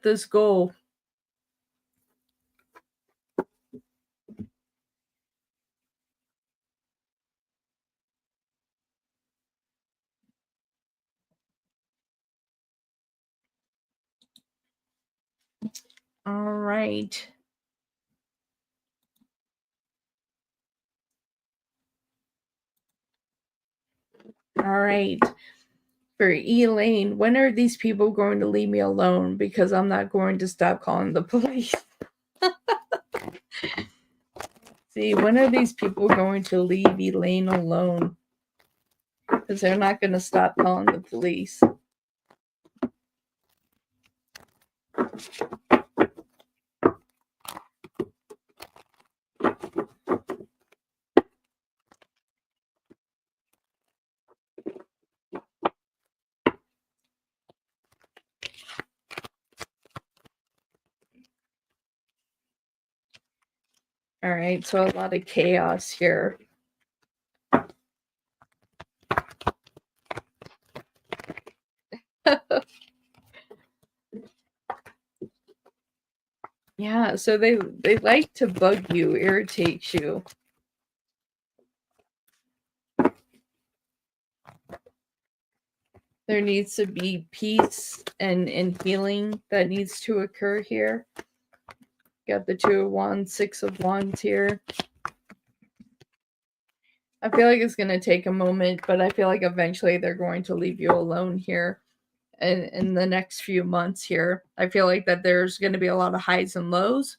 this goal? All right. All right. For Elaine, when are these people going to leave me alone? Because I'm not going to stop calling the police. See, when are these people going to leave Elaine alone? Because they're not going to stop calling the police. All right, so a lot of chaos here. Yeah, so they like to bug you, irritate you. There needs to be peace and healing that needs to occur here. Got the 2 of Wands, 6 of Wands here. I feel like it's going to take a moment, but I feel like eventually they're going to leave you alone here in the next few months here. I feel like that there's going to be a lot of highs and lows.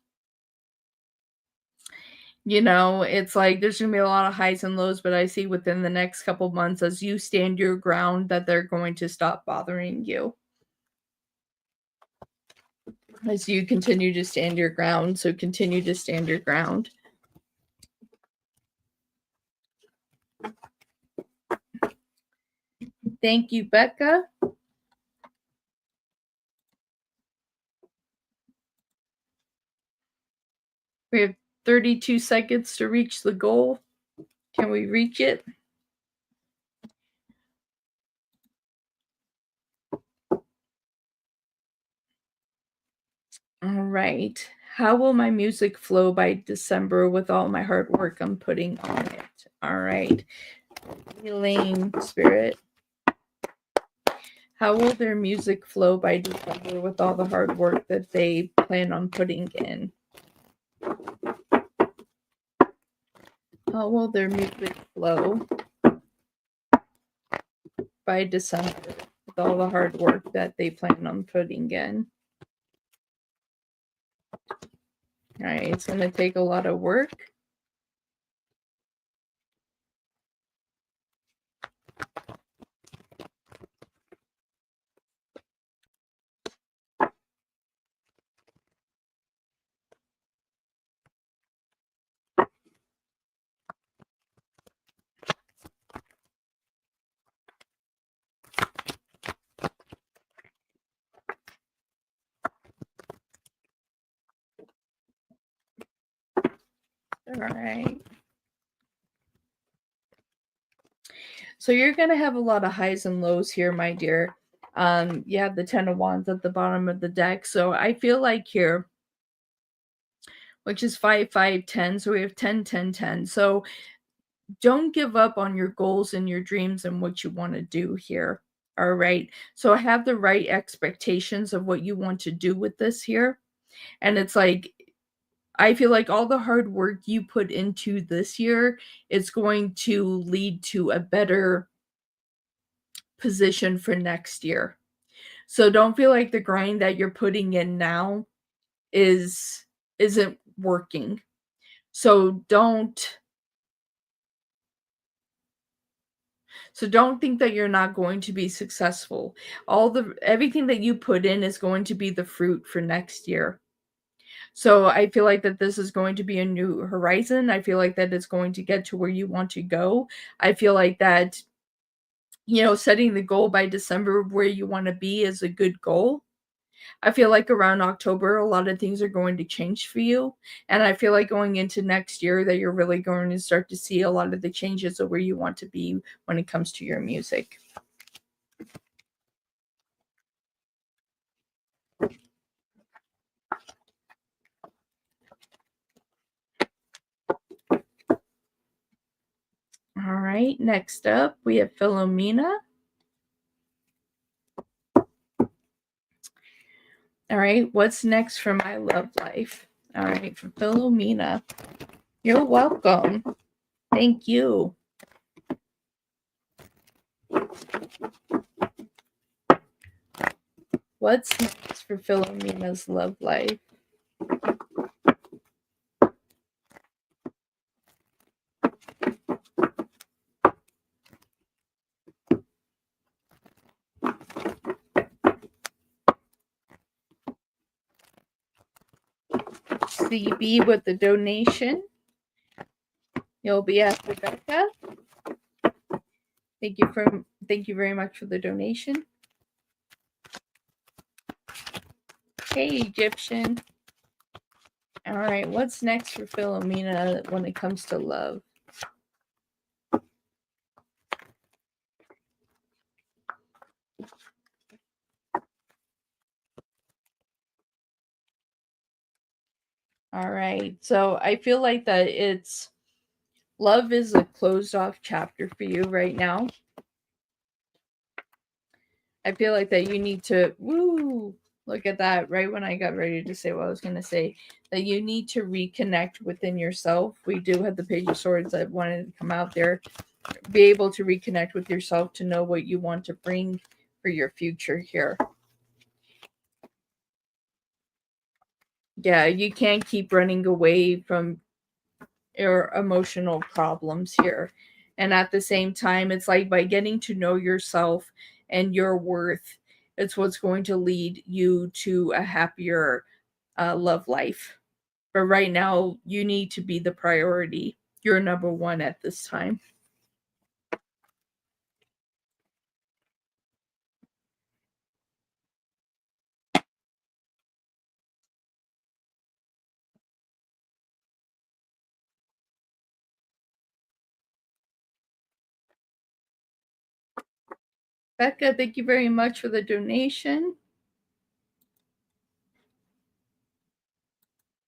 You know, it's like there's going to be a lot of highs and lows, but I see within the next couple months as you stand your ground that they're going to stop bothering you. As you continue to stand your ground, so continue to stand your ground. Thank you, Becca. We have 32 seconds to reach the goal. Can we reach it? All right. How will my music flow by December with all my hard work I'm putting on it? All right. Elaine, Spirit. How will their music flow by December with all the hard work that they plan on putting in? How will their music flow by December with all the hard work that they plan on putting in? All right, it's going to take a lot of work. All right. So you're going to have a lot of highs and lows here, my dear. You have the 10 of Wands at the bottom of the deck. So I feel like here, which is 5, 5, 10. So we have 10, 10, 10. So don't give up on your goals and your dreams and what you want to do here. All right. So have the right expectations of what you want to do with this here. And it's like, I feel like all the hard work you put into this year is going to lead to a better position for next year. So don't feel like the grind that you're putting in now isn't working. So don't think that you're not going to be successful. Everything that you put in is going to be the fruit for next year. So I feel like that this is going to be a new horizon. I feel like that it's going to get to where you want to go. I feel like that, setting the goal by December where you want to be is a good goal. I feel like around October, a lot of things are going to change for you. And I feel like going into next year that you're really going to start to see a lot of the changes of where you want to be when it comes to your music. All right, next up, we have Philomena. All right, what's next for my love life? All right, for Philomena. You're welcome. Thank you. What's next for Philomena's love life? CB with the donation. You'll be after Becca. Thank you very much for the donation. Hey, Egyptian. All right, what's next for Philomena when it comes to love? All right, so I feel like that love is a closed off chapter for you right now. I feel like that you need to, look at that, right when I got ready to say what I was going to say, that you need to reconnect within yourself. We do have the Page of Swords that wanted to come out there. Be able to reconnect with yourself to know what you want to bring for your future here. Yeah, you can't keep running away from your emotional problems here. And at the same time, it's like by getting to know yourself and your worth, it's what's going to lead you to a happier love life. But right now, you need to be the priority. You're number one at this time. Becca, thank you very much for the donation.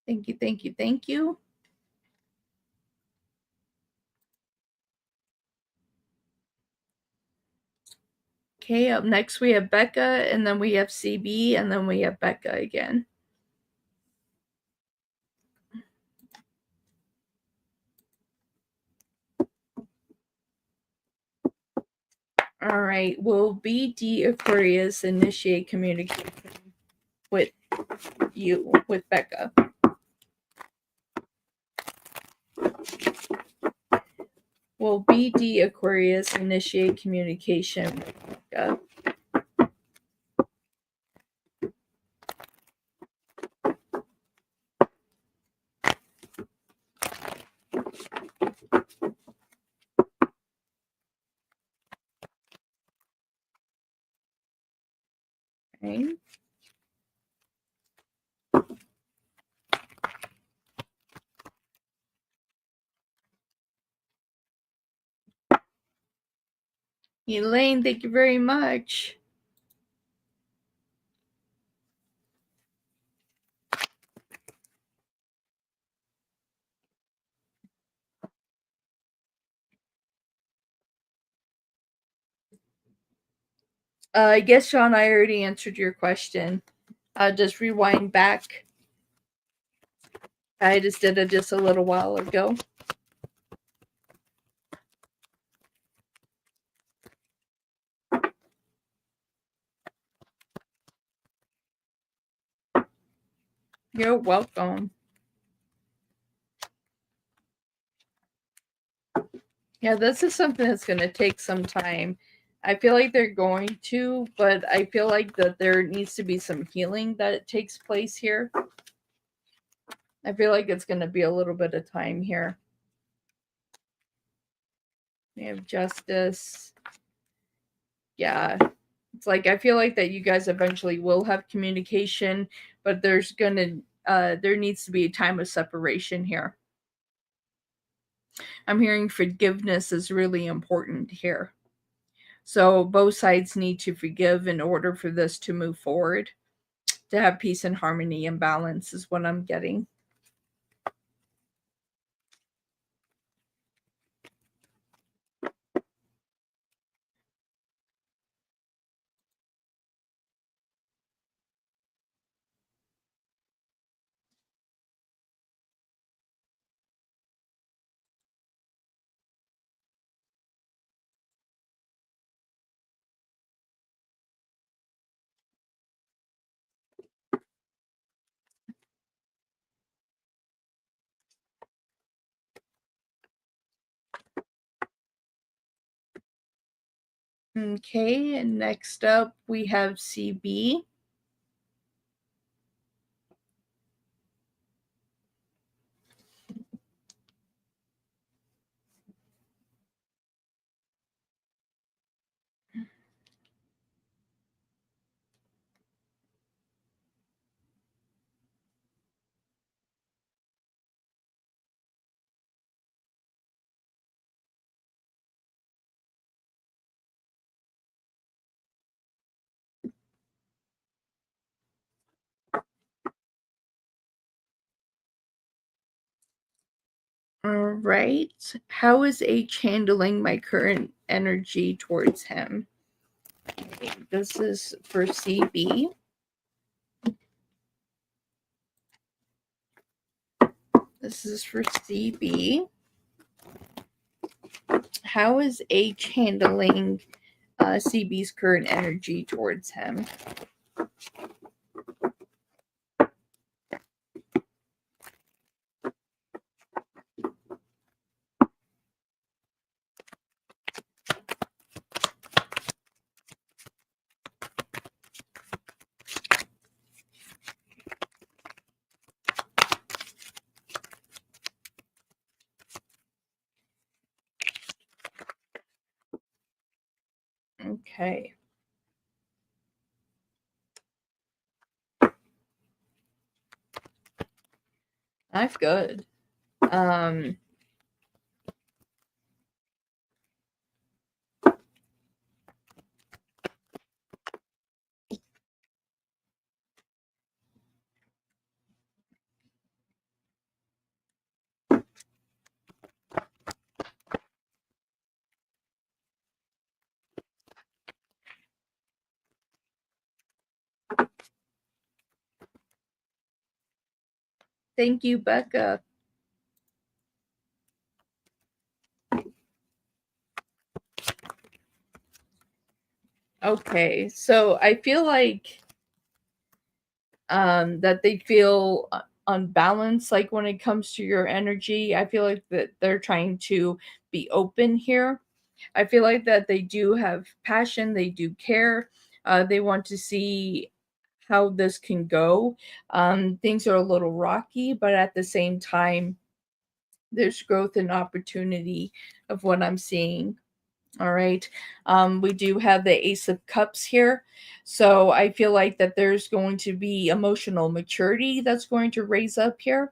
Thank you, thank you, thank you. Okay, up next we have Becca, and then we have CB, and then we have Becca again. All right, will BD Aquarius initiate communication with you, with Becca? Will BD Aquarius initiate communication with Becca? Okay. Elaine, thank you very much. I guess, Sean, I already answered your question. Just rewind back. I just did it just a little while ago. You're welcome. Yeah, this is something that's going to take some time. I feel like they're going to, but I feel like that there needs to be some healing that takes place here. I feel like it's going to be a little bit of time here. We have justice. Yeah. It's like I feel like that you guys eventually will have communication, but there needs to be a time of separation here. I'm hearing forgiveness is really important here. So both sides need to forgive in order for this to move forward, to have peace and harmony and balance is what I'm getting. Okay, and next up we have CB. All right. How is H handling my current energy towards him? Okay, this is for CB. This is for CB. How is H handling CB's current energy towards him? Okay. That's good. Thank you, Becca. Okay, so I feel like that they feel unbalanced, like when it comes to your energy. I feel like that they're trying to be open here. I feel like that they do have passion, they do care, they want to see how this can go. Things are a little rocky, but at the same time, there's growth and opportunity of what I'm seeing. All right. We do have the Ace of Cups here. So I feel like that there's going to be emotional maturity that's going to raise up here.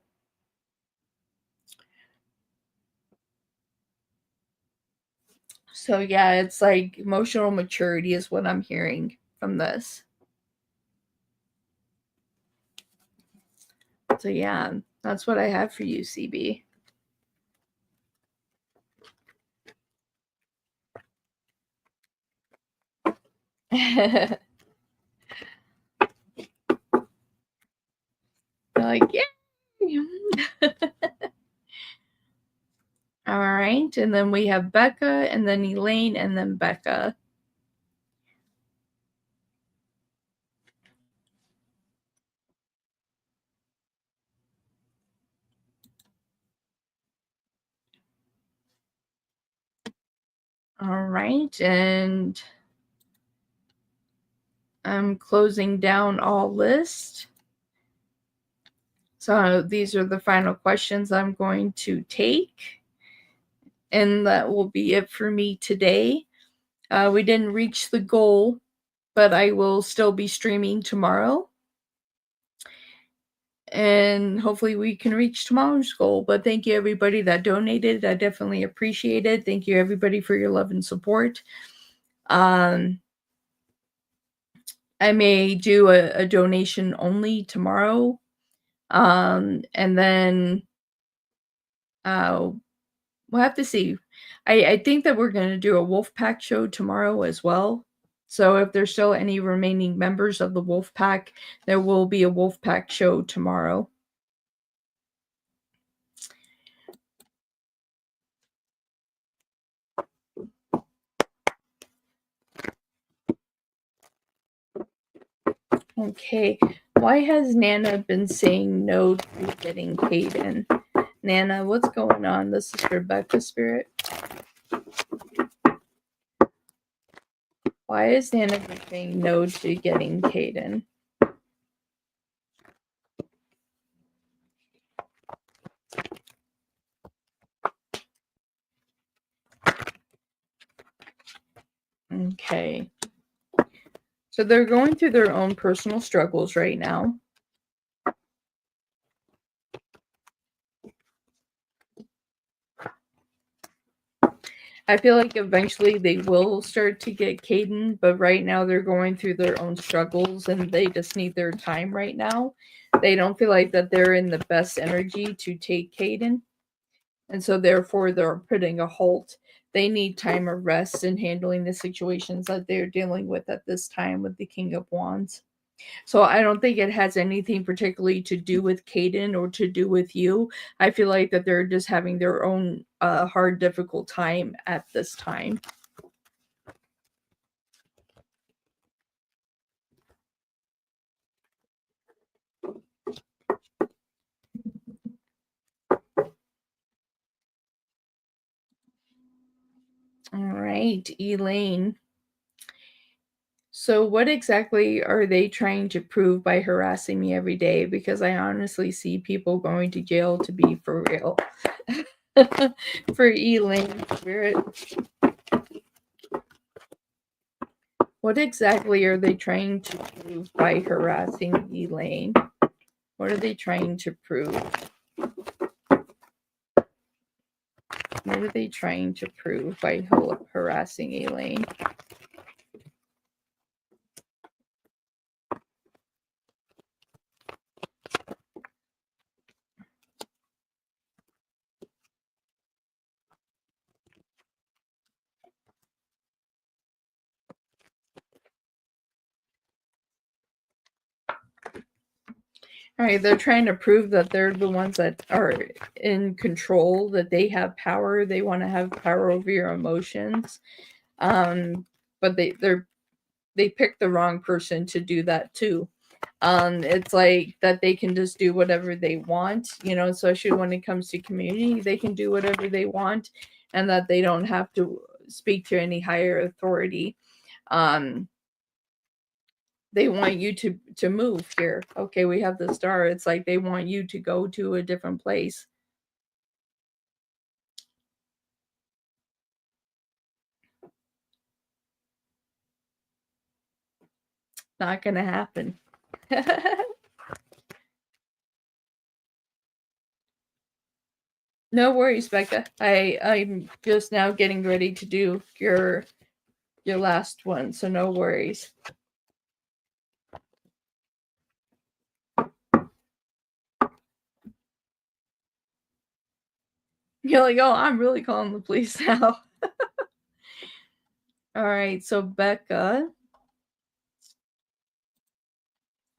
So yeah, it's like emotional maturity is what I'm hearing from this. So yeah, that's what I have for you, CB. They're like, yeah. All right, and then we have Becca, and then Elaine, and then Becca. All right, and I'm closing down all list. So these are the final questions I'm going to take. And that will be it for me today. We didn't reach the goal, but I will still be streaming tomorrow. And hopefully we can reach tomorrow's goal. But thank you everybody that donated. I definitely appreciate it. Thank you everybody for your love and support. I may do a donation only tomorrow. And then we'll have to see. I think that we're going to do a Wolfpack show tomorrow as well. So if there's still any remaining members of the Wolfpack, there will be a Wolfpack show tomorrow. Okay. Why has Nana been saying no to getting Caden? Nana, what's going on? This is Rebecca Spirit. Why is Nana been saying no to getting Caden? Okay. So they're going through their own personal struggles right now. I feel like eventually they will start to get Caden, but right now they're going through their own struggles and they just need their time right now. They don't feel like that they're in the best energy to take Caden. And so therefore they're putting a halt. They need time of rest in handling the situations that they're dealing with at this time with the King of Wands. So I don't think it has anything particularly to do with Caden or to do with you. I feel like that they're just having their own hard, difficult time at this time. All right, Elaine. So, what exactly are they trying to prove by harassing me every day? Because I honestly see people going to jail to be for real. For Elaine Spirit. What exactly are they trying to prove by harassing Elaine? What are they trying to prove? What are they trying to prove by harassing Elaine? All right, they're trying to prove that they're the ones that are in control, that they have power. They want to have power over your emotions. But they picked the wrong person to do that too. It's like that they can just do whatever they want, especially when it comes to community, they can do whatever they want and that they don't have to speak to any higher authority. They want you to move here. Okay, we have the star. It's like they want you to go to a different place. Not gonna happen. No worries, Becca. I'm just now getting ready to do your last one, so no worries. You're like, oh, I'm really calling the police now. All right, so Becca.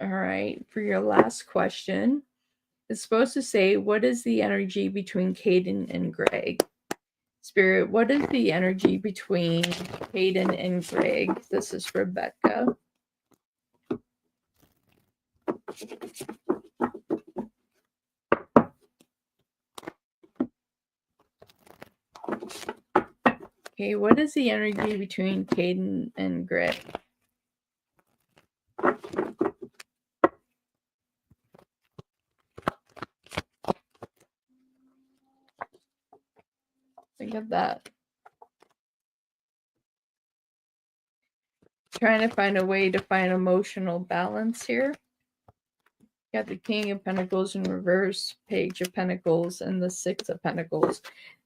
All right, for your last question, it's supposed to say, what is the energy between Caden and Greg? Spirit, what is the energy between Caden and Greg? This is for Becca. Okay, what is the energy between Caden and Greg? Think of that. Trying to find a way to find emotional balance here. Got the King of Pentacles in reverse, Page of Pentacles, and the Six of Pentacles.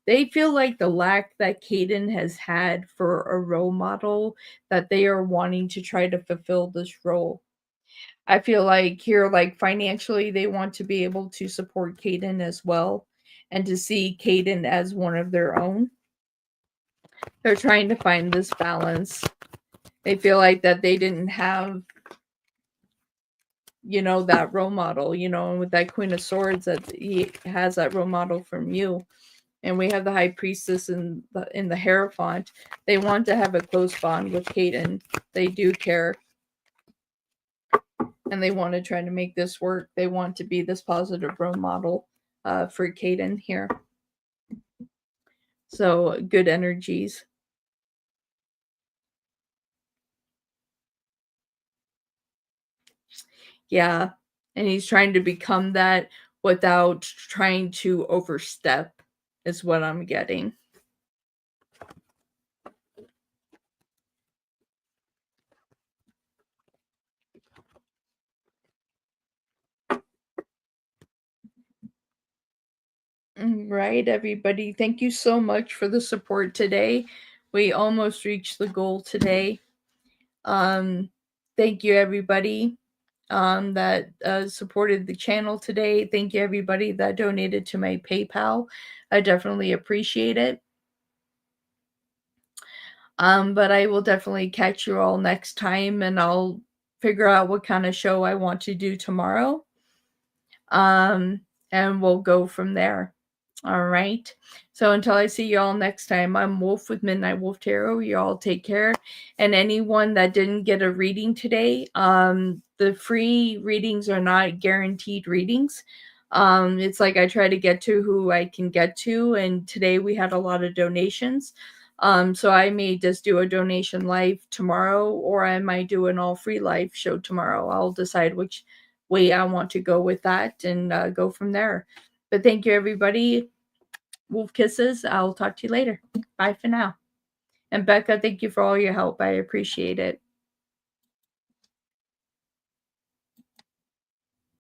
They feel like the lack that Caden has had for a role model, that they are wanting to try to fulfill this role. I feel like here, like financially, they want to be able to support Caden as well and to see Caden as one of their own. They're trying to find this balance. They feel like that they didn't have, you know, that role model, you know, and with that Queen of Swords, that he has that role model from you. And we have the High Priestess in the Hierophant. They want to have a close bond with Caden. They do care. And they want to try to make this work. They want to be this positive role model for Caden here. So good energies. Yeah. And he's trying to become that without trying to overstep, is what I'm getting. Right, everybody. Thank you so much for the support today. We almost reached the goal today. Thank you, everybody that supported the channel today. Thank you, everybody that donated to my PayPal. I definitely appreciate it. But I will definitely catch you all next time, and I'll figure out what kind of show I want to do tomorrow. And we'll go from there. All right. So until I see y'all next time, I'm Wolf with Midnight Wolf Tarot. Y'all take care. And anyone that didn't get a reading today, the free readings are not guaranteed readings. It's like I try to get to who I can get to. And today we had a lot of donations. So I may just do a donation live tomorrow, or I might do an all free live show tomorrow. I'll decide which way I want to go with that and go from there. But thank you, everybody. Wolf kisses. I'll talk to you later. Bye for now. And Becca, thank you for all your help. I appreciate it.